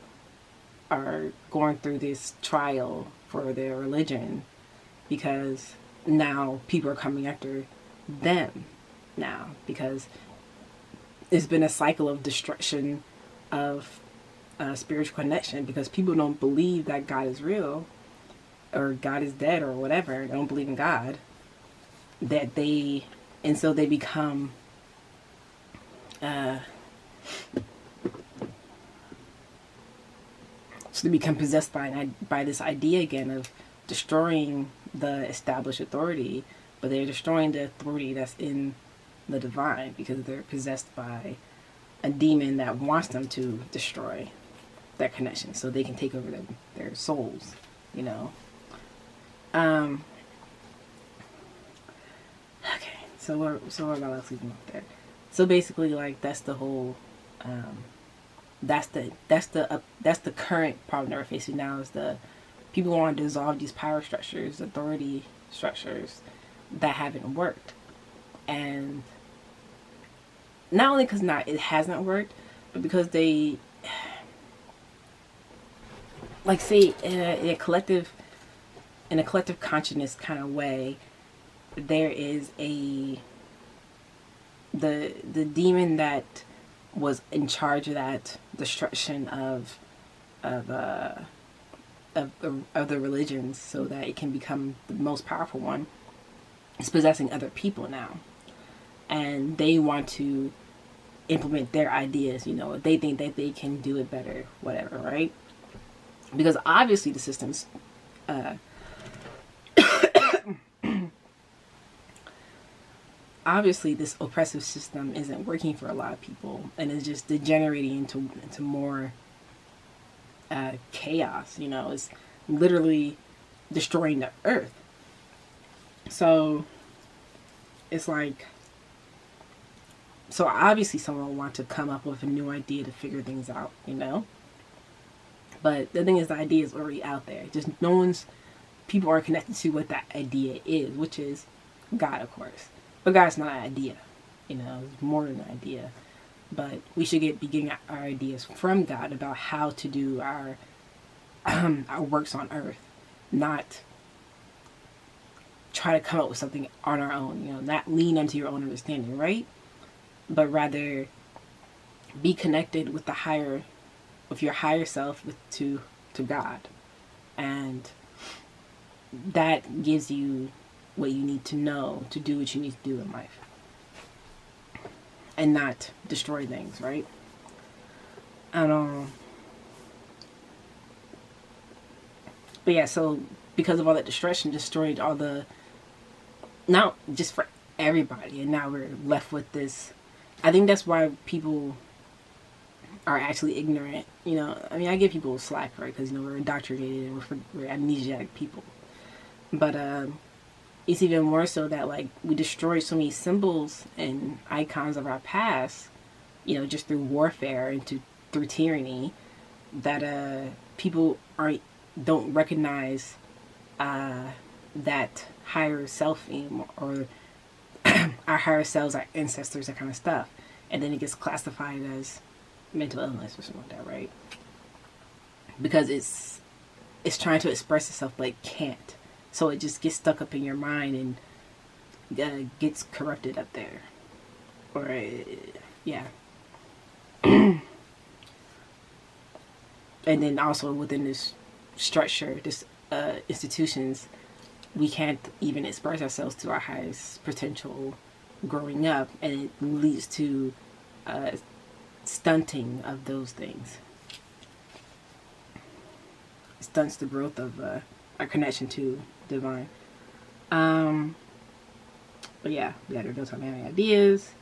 are going through this trial for their religion, because now people are coming after them now, because it's been a cycle of destruction of spiritual connection, because people don't believe that God is real, or God is dead, or whatever. They don't believe in God, and so they become possessed by this idea again of destroying the established authority, but they're destroying the authority that's in the divine, because they're possessed by a demon that wants them to destroy that connection so they can take over their souls, Okay, so we're about to leave them up there. So basically, like, that's the whole, that's the current problem that we're facing now, is the people want to dissolve these power structures, authority structures that haven't worked. And not only because it hasn't worked, but because they, like, say in a collective consciousness kind of way, there is the demon that was in charge of that destruction of the religions, so that it can become the most powerful one, is possessing other people now, and they want to implement their ideas. They think that they can do it better, whatever, right? Because obviously the system's obviously this oppressive system isn't working for a lot of people, and is just degenerating into more chaos. It's literally destroying the earth. So it's like, so obviously someone will want to come up with a new idea to figure things out, But the thing is, the idea is already out there. Just no one's people are connected to what that idea is, which is God, of course. But God's not an idea. It's more than an idea. But we should be getting our ideas from God about how to do our works on earth, not try to come up with something on our own. Not lean onto your own understanding, right? But rather be connected with your higher self, to God, and that gives you what you need to know to do what you need to do in life, and not destroy things, right? But yeah, so because of all that destruction, destroyed all not just for everybody, and now we're left with this. I think that's why people are actually ignorant. I give people slack, right? Because we're indoctrinated and we're amnesiac people. But it's even more so that we destroy so many symbols and icons of our past, just through warfare and through tyranny, that people don't recognize that higher self anymore, or our higher selves, our ancestors, that kind of stuff, and then it gets classified as mental illness or something like that, right? Because it's trying to express itself but it can't, so it just gets stuck up in your mind and gets corrupted up there, or yeah. And then also within this structure, this institutions, we can't even express ourselves to our highest potential growing up, and it leads to stunting of those things. It stunts the growth of our connection to divine. But yeah, we gotta build our man-made ideas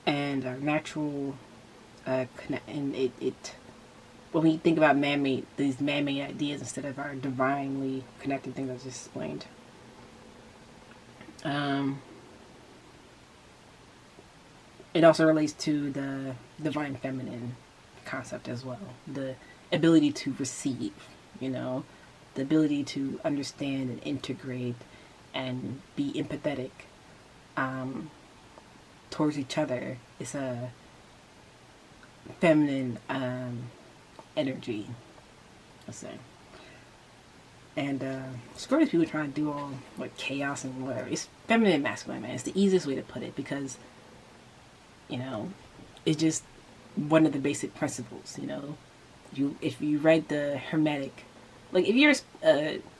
and our natural and it when we think about these man-made ideas instead of our divinely connected things I just explained. It also relates to the divine feminine concept as well. The ability to receive, the ability to understand and integrate and be empathetic towards each other is a feminine energy, let's say. And screw these people trying to do all chaos and whatever. It's feminine and masculine, man. It's the easiest way to put it, because it's just one of the basic principles. If you read the Hermetic, if you're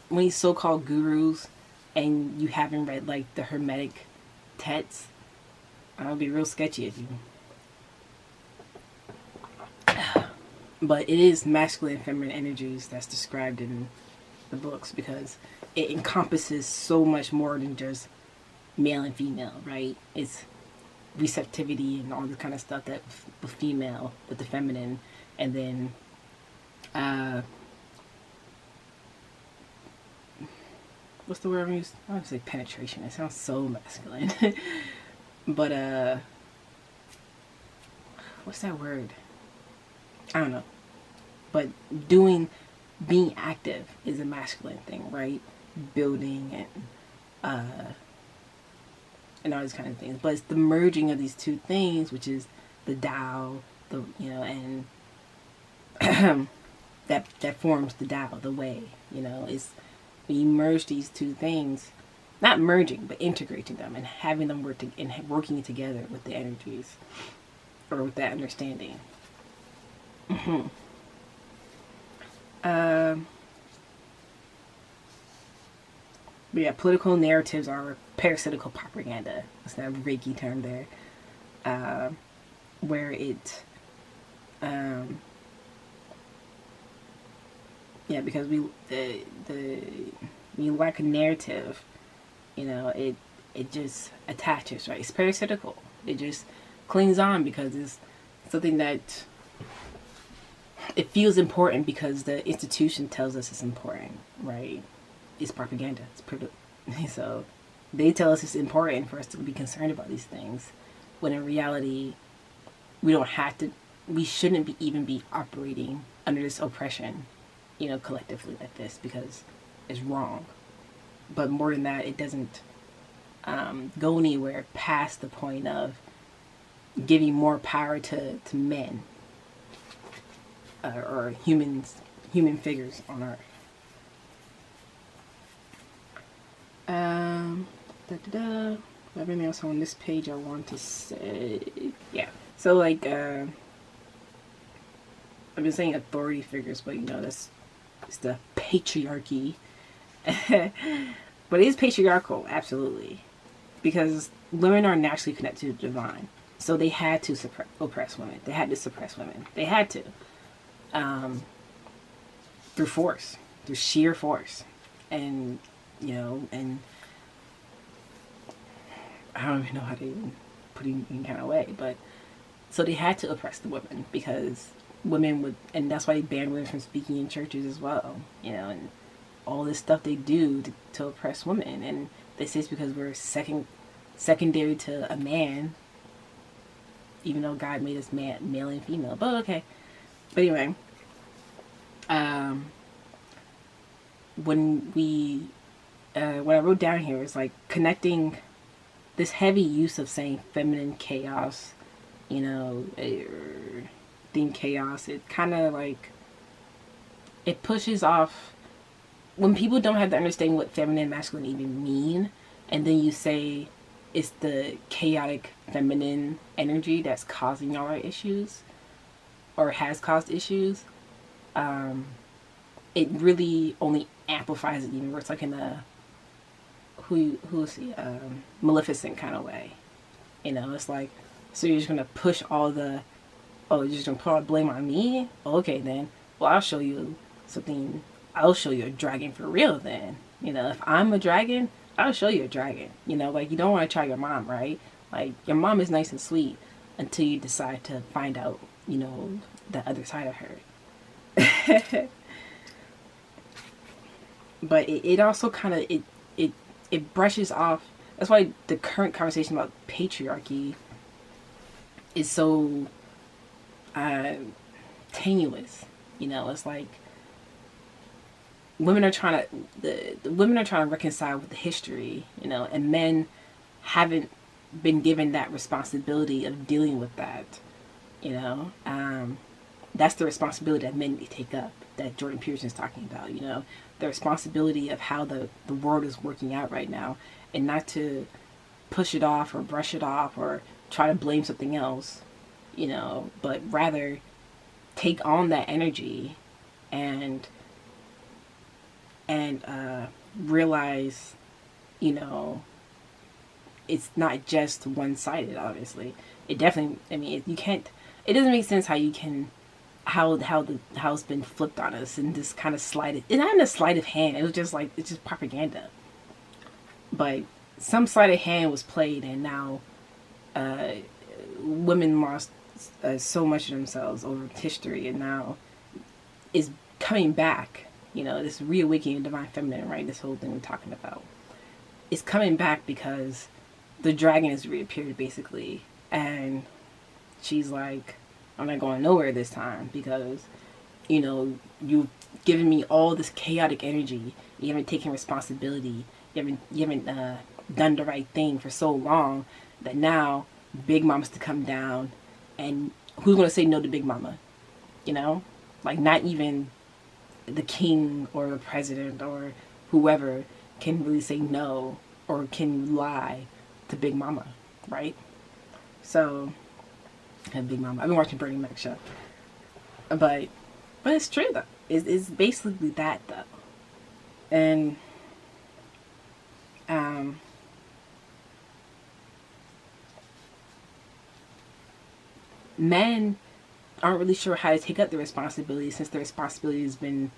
one of these so-called gurus and you haven't read the Hermetic texts, I'll be real sketchy of you. But it is masculine and feminine energies that's described in the books, because it encompasses so much more than just male and female, right? It's receptivity and all the kind of stuff that the female with the feminine, and then what's the word I use? I would say penetration. It sounds so masculine. But what's that word? I don't know. But being active is a masculine thing, right? Building and all these kind of things. But it's the merging of these two things, which is the Tao, and that forms the Tao, the way. It's when you merge these two things, not merging, but integrating them and having them working together with the energies, or with that understanding. But yeah, political narratives are parasitical propaganda. That's that Reiki term there, where it, because we lack a narrative, it just attaches, right? It's parasitical. It just clings on because it's something that it feels important because the institution tells us it's important, right? It's propaganda. So they tell us it's important for us to be concerned about these things, when in reality, we shouldn't even be operating under this oppression, collectively like this, because it's wrong. but more than that, it doesn't go anywhere past the point of giving more power to men, or human figures on Earth. Da, da, da. Everything else on this page I want to say. Yeah. So, like, I've been saying authority figures, but it's the patriarchy. But it is patriarchal, absolutely. Because women are naturally connected to the divine. So they had to oppress women. They had to suppress women. They had to. Through force. Through sheer force. And, and I don't even know how to even put it in any kind of way, but so they had to oppress the women because women would, and that's why they banned women from speaking in churches as well, and all this stuff they do to oppress women. And they say it's because we're secondary to a man, even though God made us male and female. But okay. But anyway, what I wrote down here is like connecting this heavy use of saying feminine chaos, theme chaos. It kind of like, it pushes off when people don't have to understand what feminine and masculine even mean, and then you say it's the chaotic feminine energy that's causing all our issues or has caused issues. It really only amplifies it even worse, like in a Maleficent kind of way. It's like, so you're just gonna push all the, you're just gonna put all the blame on me? Okay then. Well, I'll show you something. I'll show you a dragon for real then. If I'm a dragon, I'll show you a dragon. Like, you don't want to try your mom, right? Like, your mom is nice and sweet until you decide to find out, the other side of her. But it also kind of, it brushes off. That's why the current conversation about patriarchy is so tenuous. It's like women are trying to the women are trying to reconcile with the history, and men haven't been given that responsibility of dealing with that. That's the responsibility that men need to take up, that Jordan Peterson's talking about. The responsibility of how the world is working out right now, and not to push it off or brush it off or try to blame something else, but rather take on that energy and realize, it's not just one-sided. Obviously, it definitely. I mean, you can't. It doesn't make sense how you can. How it's been flipped on us and this kind of sleight. It's not in a sleight of hand. It was just like, it's just propaganda. But some sleight of hand was played, and now women lost so much of themselves over history, and now is coming back. This reawakening of divine feminine, right? This whole thing we're talking about is coming back because the dragon has reappeared, basically, and she's like, I'm not going nowhere this time because, you've given me all this chaotic energy. You haven't taken responsibility. You haven't done the right thing for so long that now Big Mama's to come down, and who's going to say no to Big Mama? Like, not even the king or the president or whoever can really say no or can lie to Big Mama, right? So, and Big Mama. I've been watching Bernie Mac show, but it's true though. It's basically that though, and men aren't really sure how to take up the responsibility since the responsibility has been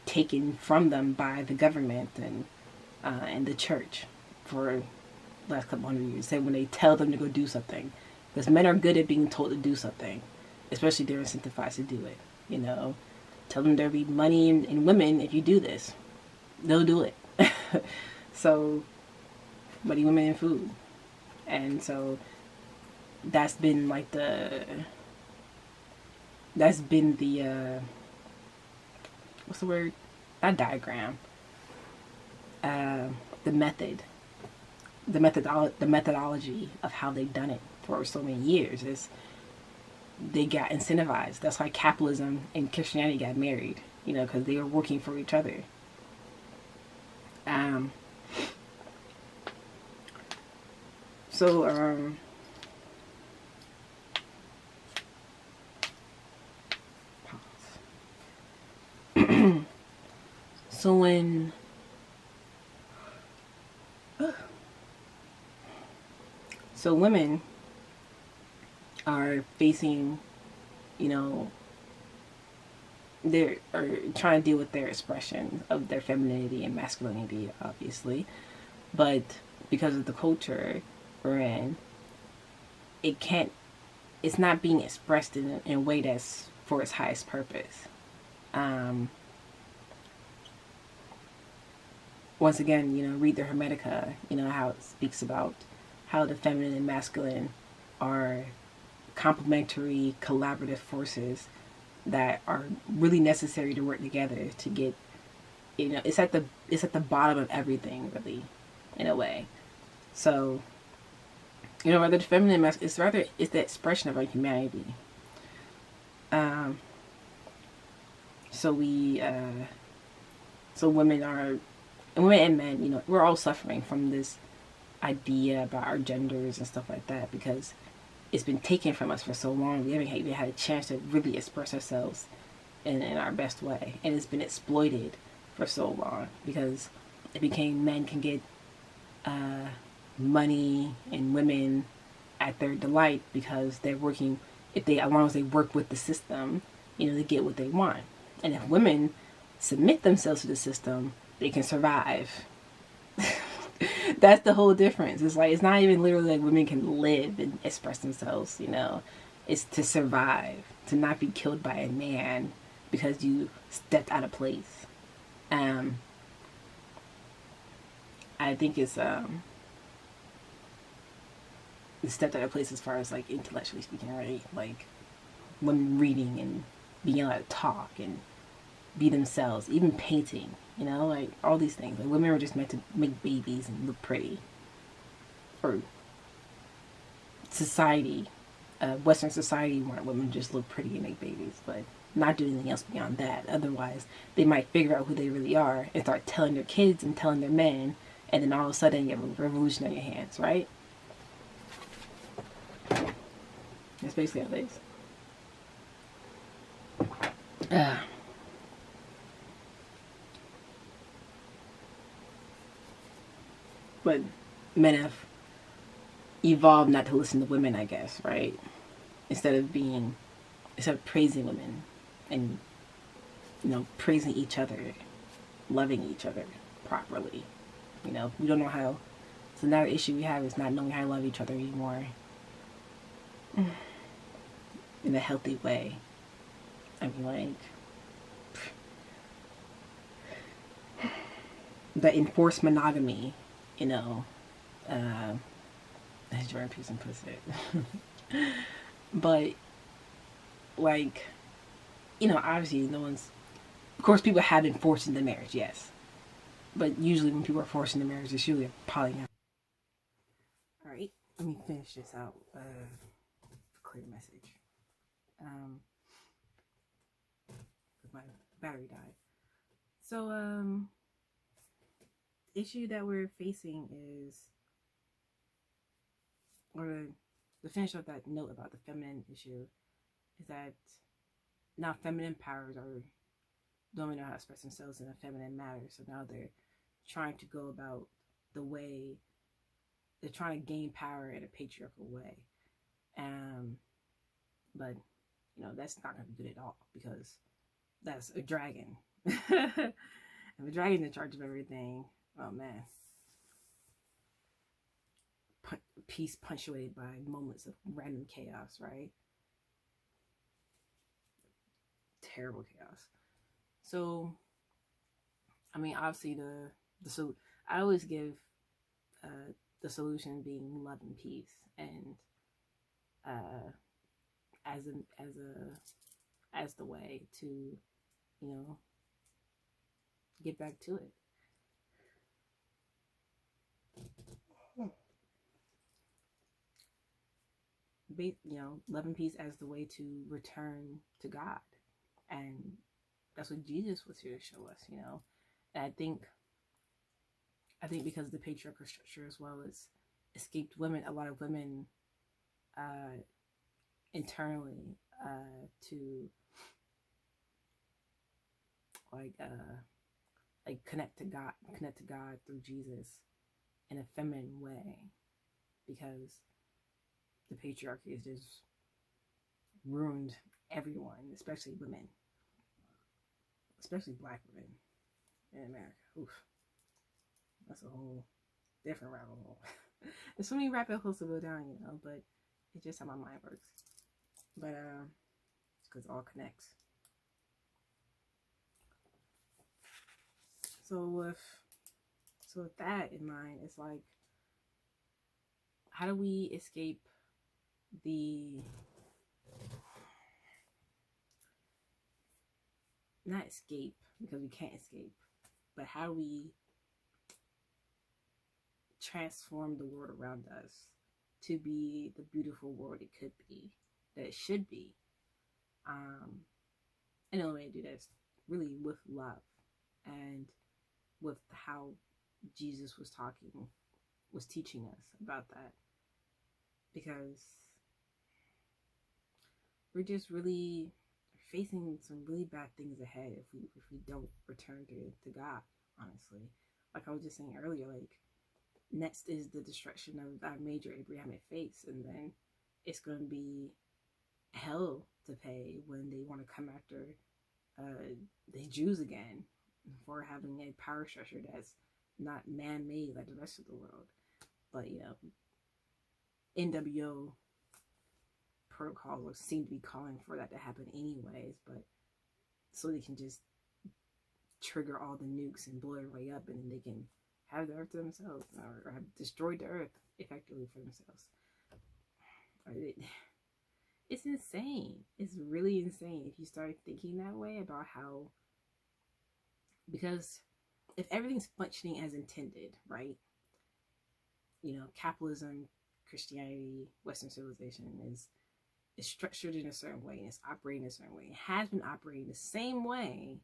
taken from them by the government and the church for the last couple hundred years. When they tell them to go do something. Because men are good at being told to do something, especially they're incentivized to do it. Tell them there'll be money and women if you do this. They'll do it. So, money, women, and food. And so, that's been like what's the word? Not diagram. the methodology of how they've done it for so many years is they got incentivized. That's why capitalism and Christianity got married, because they were working for each other. Um, so, so when so women are facing, they're are trying to deal with their expression of their femininity and masculinity, obviously, but because of the culture we're in, it can't. It's not being expressed in a way that's for its highest purpose. Um, Once again, read the Hermetica. How it speaks about how the feminine and masculine are complementary, collaborative forces that are really necessary to work together to get. It's at the bottom of everything, really, in a way. So, rather the feminine, it's the expression of our humanity. Um, so we, so women and men, we're all suffering from this idea about our genders and stuff like that because it's been taken from us for so long. We haven't even had a chance to really express ourselves in our best way, and it's been exploited for so long because it became men can get money and women at their delight because they're working. If they, as long as they work with the system, they get what they want. And if women submit themselves to the system, they can survive. That's the whole difference. It's like it's not even literally like women can live and express themselves. It's to survive, to not be killed by a man because you stepped out of place. Um, I think it's stepped out of place as far as like intellectually speaking, right? Like women reading and being able to talk and be themselves, even painting, like all these things. Like women were just meant to make babies and look pretty. Or society, Western society wanted women to just look pretty and make babies, but not do anything else beyond that. Otherwise, they might figure out who they really are and start telling their kids and telling their men, and then all of a sudden you have a revolution on your hands, right? That's basically how it is. But men have evolved not to listen to women, I guess, right? Instead of praising women and praising each other, loving each other properly. We don't know how. So another issue we have is not knowing how to love each other anymore in a healthy way. I mean, like the enforced monogamy, as Jordan Peterson puts it. But like, obviously no one's. Of course, people have been forced into marriage, yes. But usually, when people are forced into marriage, it's usually a polyamorous. All right, let me finish this out. Clear message. Um, my battery died. So, issue that we're facing is, or to finish off that note about the feminine issue, is that now feminine powers don't know how to express themselves in a feminine manner. So now they're trying to go about the way they're trying to gain power in a patriarchal way. But that's not going to be good at all because that's a dragon. If a dragon's in charge of everything, oh man. Peace punctuated by moments of random chaos, right? Terrible chaos. So, I mean, obviously so I always give the solution being love and peace, and uh, as the way to get back to it. love and peace as the way to return to God. And that's what Jesus was here to show us, And I think because the patriarchal structure as well as escaped women, a lot of women uh, internally to like connect to God through Jesus in a feminine way, because the patriarchy has just ruined everyone, especially women, especially Black women in America. Oof, that's a whole different rabbit hole. There's so many rabbit holes to go down, but it's just how my mind works. But it's because it all connects. So with that in mind, it's like, how do we escape the not escape, because we can't escape, but how do we transform the world around us to be the beautiful world it could be, that it should be? And the only way to do that is really with love and with how Jesus was teaching us about that, because we're just really facing some really bad things ahead if we don't return to God, honestly. Like I was just saying earlier, like, next is the destruction of our major Abrahamic faiths, and then it's going to be hell to pay when they want to come after the Jews again for having a power structure that's not man-made like the rest of the world. But NWO protocols seem to be calling for that to happen anyways, but so they can just trigger all the nukes and blow everybody up, and then they can have the earth to themselves, or have destroyed the earth effectively for themselves. It's insane. It's really insane if you start thinking that way about how, because if everything's functioning as intended, right? Capitalism, Christianity, Western civilization is structured in a certain way, and it's operating a certain way. It has been operating the same way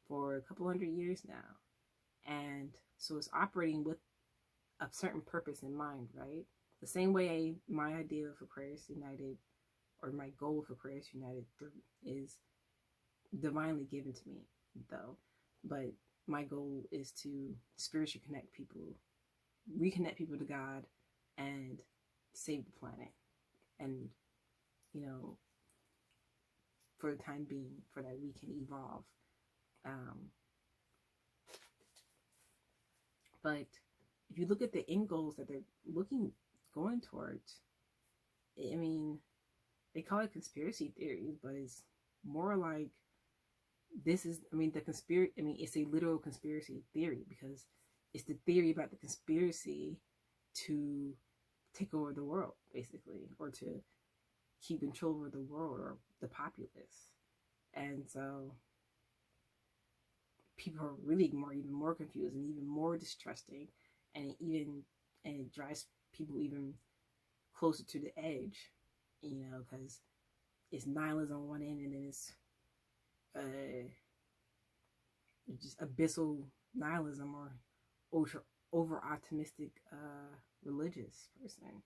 for a couple hundred years now. And so it's operating with a certain purpose in mind, right? The same way my idea for Prayers United, or my goal for Prayers United is divinely given to me, though. But my goal is to spiritually connect people, reconnect people to God, and save the planet. And, for the time being, for that we can evolve. But if you look at the end goals that they're going towards, I mean, they call it conspiracy theories, but it's more like it's a literal conspiracy theory, because it's the theory about the conspiracy to take over the world, basically, or to keep control over the world or the populace. And so people are really even more confused and even more distrusting, and it drives people even closer to the edge, because it's nihilism on one end, and then it's just abyssal nihilism, or over optimistic religious person.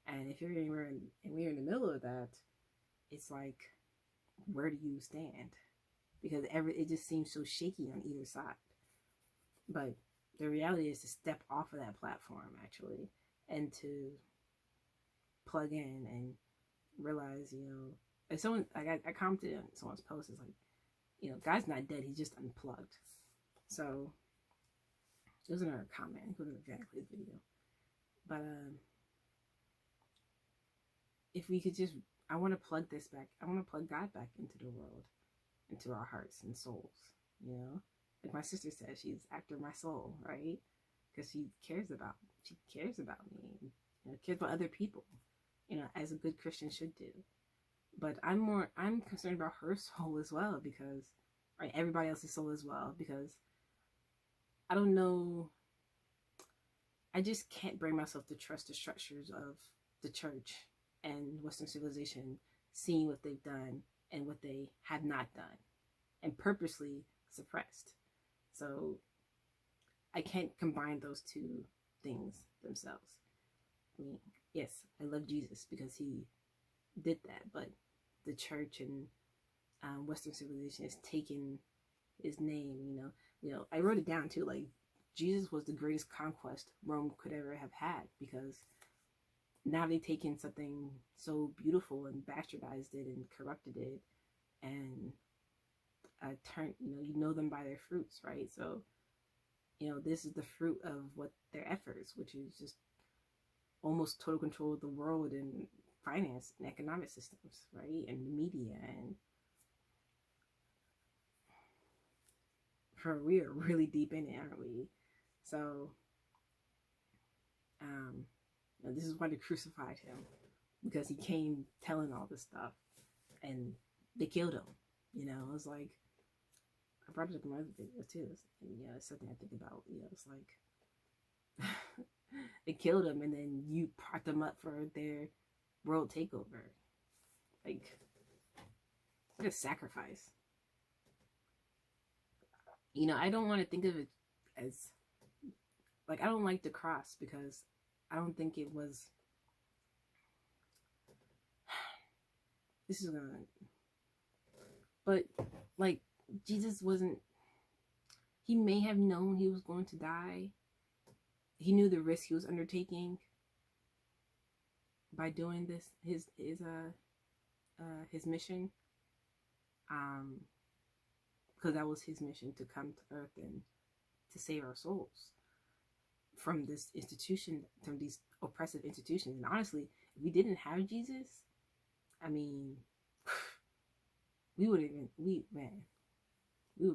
And if we're in the middle of that, it's like, where do you stand? Because it just seems so shaky on either side. But the reality is to step off of that platform, actually, and to plug in and realize, if someone, I commented on someone's post, is like, God's not dead, he's just unplugged. So it was another comment, it wasn't exactly the video. But if we could just, I want to plug God back into the world, into our hearts and souls, Like my sister says, she's after my soul, right? Because she cares about me, cares about other people, as a good Christian should do. But I'm concerned about her soul as well, because, right, everybody else's soul as well, because I don't know, I just can't bring myself to trust the structures of the church and Western civilization seeing what they've done and what they have not done and purposely suppressed. So I can't combine those two things themselves. I mean, yes, I love Jesus because he did that, but the church and Western civilization has taken his name. I wrote it down too. Like Jesus was the greatest conquest Rome could ever have had because now they've taken something so beautiful and bastardized it and corrupted it and turned. You know them by their fruits, right? So this is the fruit of what their efforts, which is just almost total control of the world and finance and economic systems, right? And the media. And we are really deep in it, aren't we? So, this is why they crucified him, because he came telling all this stuff and they killed him. It was like, I brought it up in my other videos too. It's something I think about. It's like, they killed him and then you propped them up for their world takeover. Like, what a sacrifice. I don't want to think of it as, like, I don't like the cross because I don't think it was, this is gonna, but, like, Jesus wasn't, he may have known he was going to die. He knew the risk he was undertaking by doing this, his mission, because that was his mission, to come to earth and to save our souls from this institution, from these oppressive institutions. And honestly, if we didn't have Jesus, I mean, we would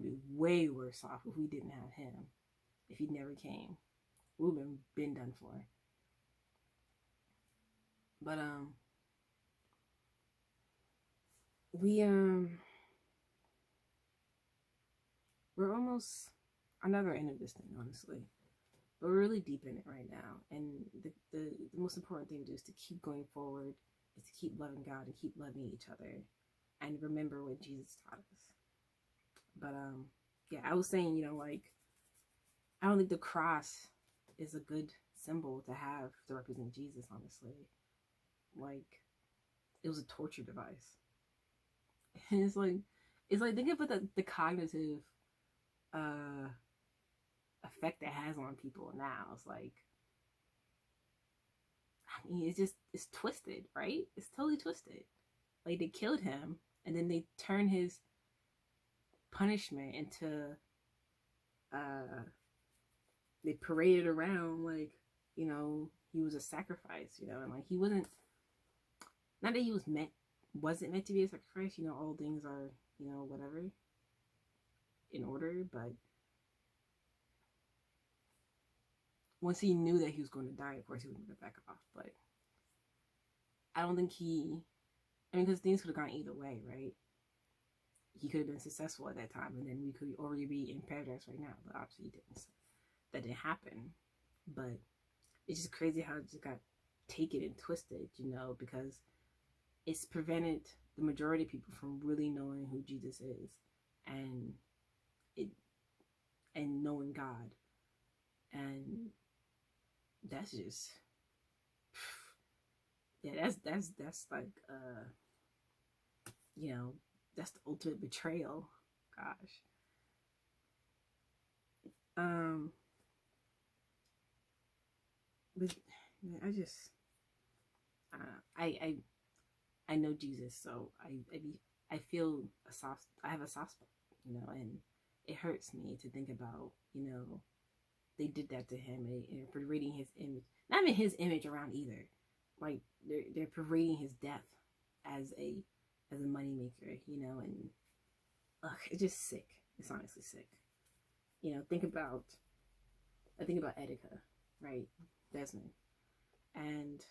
be way worse off if we didn't have him. If he never came, we would have been done for. But we're almost on the other end of this thing, honestly. But we're really deep in it right now. And the most important thing to do is to keep going forward, is to keep loving God and keep loving each other and remember what Jesus taught us. But yeah, I was saying, like, I don't think the cross is a good symbol to have to represent Jesus, honestly. Like, it was a torture device. And it's like think about the cognitive effect it has on people now. It's like, I mean, it's twisted, right? It's totally twisted. Like, they killed him and then they turn his punishment into they paraded around like, he was a sacrifice, and like he wasn't, not that he wasn't meant to be a sacrifice, all things are, whatever, in order, but once he knew that he was going to die, of course he was going to back off. But I don't think because things could have gone either way, right? He could have been successful at that time, and then we could already be in paradise right now, but obviously he didn't. So that didn't happen. But it's just crazy how it just got taken and twisted, because it's prevented the majority of people from really knowing who Jesus is and knowing God. And that's just, yeah, that's like, that's the ultimate betrayal. Gosh. But I just, I know Jesus, so I feel I have a soft spot, and it hurts me to think about, they did that to him and parading his image, not even his image around either. Like, they're parading his death as a moneymaker, and it's just sick. It's honestly sick. I think about Etika, right? Desmond. And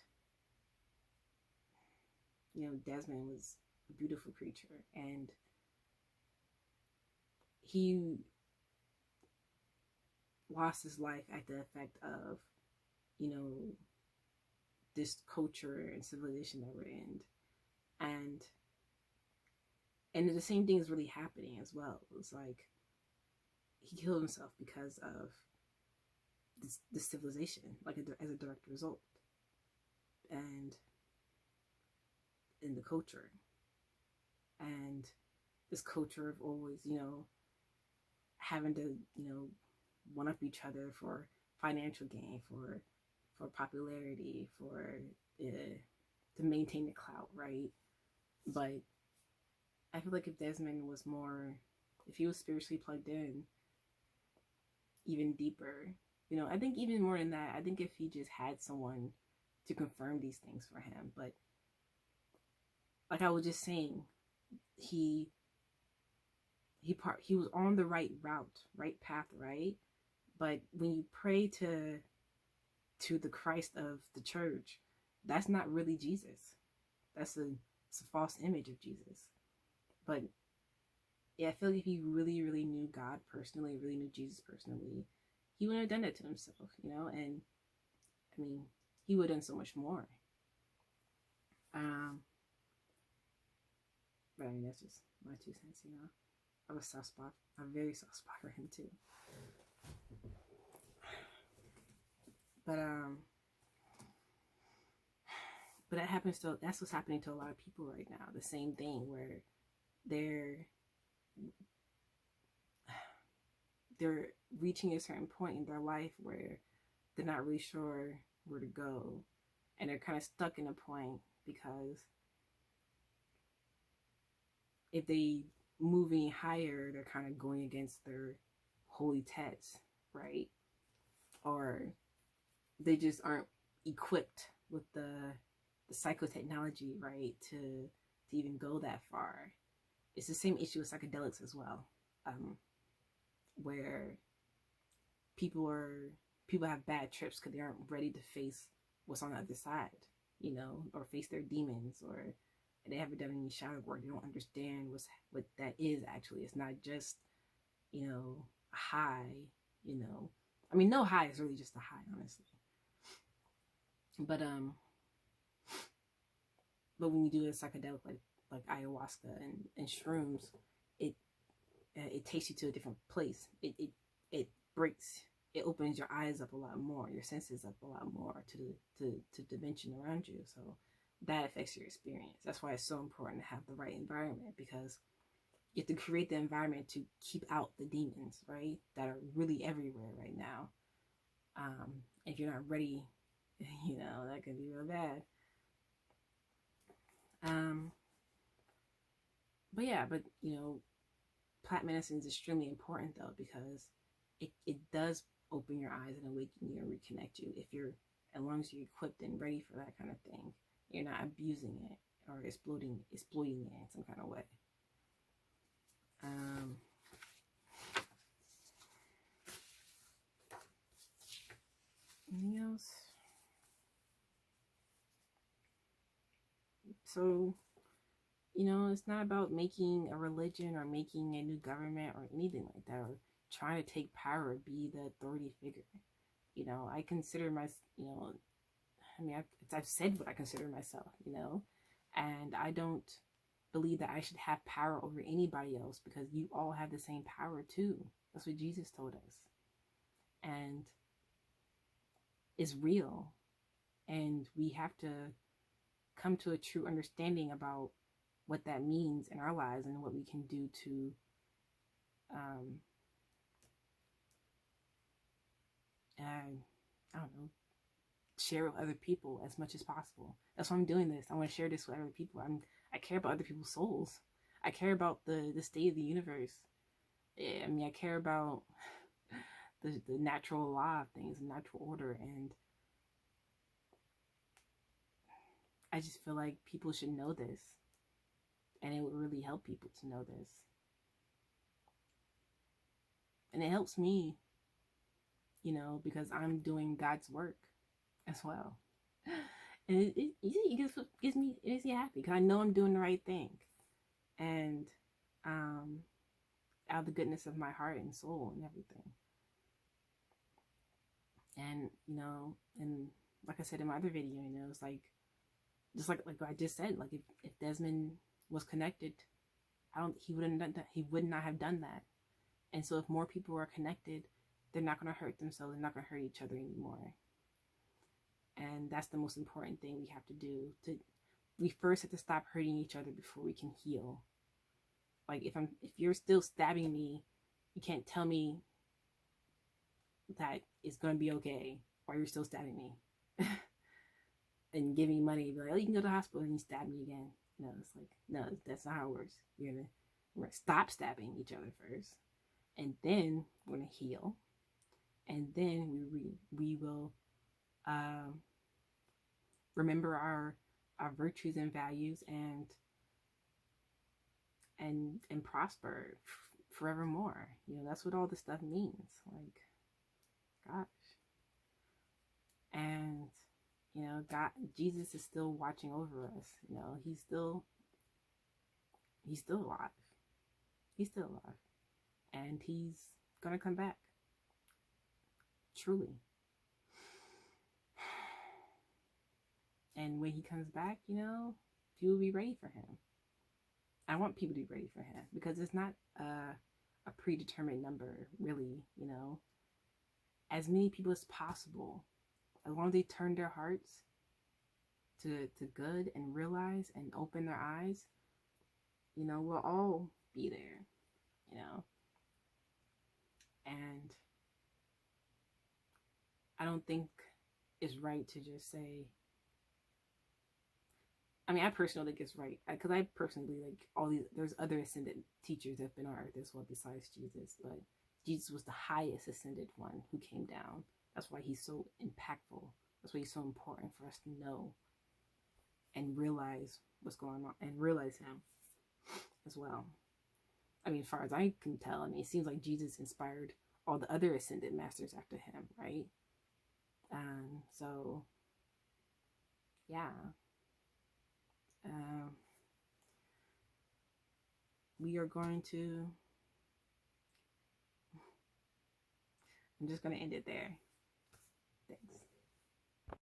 Desmond was a beautiful creature, and he lost his life at the effect of, this culture and civilization that we're in. And the same thing is really happening as well. It's like he killed himself because of this civilization, like as a direct result, and in the culture, and this culture of always, having to, one up each other for financial gain, for popularity, for to maintain the clout, right? But I feel like if Desmond was more, if he was spiritually plugged in, even deeper, I think even more than that, I think if he just had someone to confirm these things for him. But like I was just saying, he was on the right route, right path, right? But when you pray to the Christ of the church, that's not really Jesus. It's a false image of Jesus. But yeah, I feel like if he really, really knew God personally, really knew Jesus personally, he wouldn't have done that to himself, and I mean, he would have done so much more. But I mean, that's just my 2 cents, I have a soft spot, a very soft spot for him too. But that's what's happening to a lot of people right now. The same thing where they're reaching a certain point in their life where they're not really sure where to go, and they're kind of stuck in a point because if they move any higher, they're kind of going against their holy text, right? Or they just aren't equipped with the psychotechnology, right, to even go that far. It's the same issue with psychedelics as well, where people have bad trips because they aren't ready to face what's on the other side, or face their demons, or they haven't done any shadow work. They don't understand what that is actually. It's not just, a high, I mean, no high is really just a high, honestly. But when you do a psychedelic like ayahuasca and shrooms, it takes you to a different place. It breaks, it opens your eyes up a lot more, your senses up a lot more to the dimension around you. So that affects your experience. That's why it's so important to have the right environment, because you have to create the environment to keep out the demons, right? That are really everywhere right now. If you're not ready, that can be real bad. But plant medicine is extremely important though, because it does open your eyes and awaken you and reconnect you. As long as you're equipped and ready for that kind of thing, you're not abusing it or exploiting it in some kind of way. Anything else? So, it's not about making a religion or making a new government or anything like that, or trying to take power or be the authority figure. I consider I've said what I consider myself, and I don't believe that I should have power over anybody else, because you all have the same power too. That's what Jesus told us. And it's real. And we have to come to a true understanding about what that means in our lives and what we can do to I don't know, share with other people as much as possible. That's why I'm doing this. I want to share this with other people. I care about other people's souls. I care about the state of the universe. I care about the natural law of things, the natural order, and I just feel like people should know this, and it would really help people to know this. And it helps me, because I'm doing God's work as well. And it gives me happy, because I know I'm doing the right thing. And out of the goodness of my heart and soul and everything. And, and like I said in my other video, you know, it's like, just like I just said, like if Desmond was connected, he wouldn't done that. He would not have done that. And so if more people are connected, they're not going to hurt themselves. They're not going to hurt each other anymore. And that's the most important thing we have to do. We first have to stop hurting each other before we can heal. Like if you're still stabbing me, you can't tell me that it's going to be okay while you're still stabbing me. And give me money, be like, oh, you can go to the hospital, and you stab me again. No, it's like, no, that's not how it works. We're gonna stop stabbing each other first, and then we're gonna heal, and then we will remember our virtues and values, and prosper forevermore. You know, that's what all this stuff means. Like, gosh. And you know, God, Jesus is still watching over us. You know, he's still alive. He's still alive, and he's gonna come back. Truly. And when he comes back, you know, people will be ready for him. I want people to be ready for him, because it's not a predetermined number, really. You know, as many people as possible, as long as they turn their hearts to good and realize and open their eyes, you know, we'll all be there, you know. And I don't think it's right to just say, I mean, I personally think it's right, because I personally, like, all these, there's other ascended teachers that have been on earth as well besides Jesus, but Jesus was the highest ascended one who came down. That's why he's so impactful. That's why he's so important for us to know and realize what's going on, and realize him as well. I mean, as far as I can tell, I mean, it seems like Jesus inspired all the other ascended masters after him, right? So, yeah. We are going to, I'm just going to end it there. Thanks.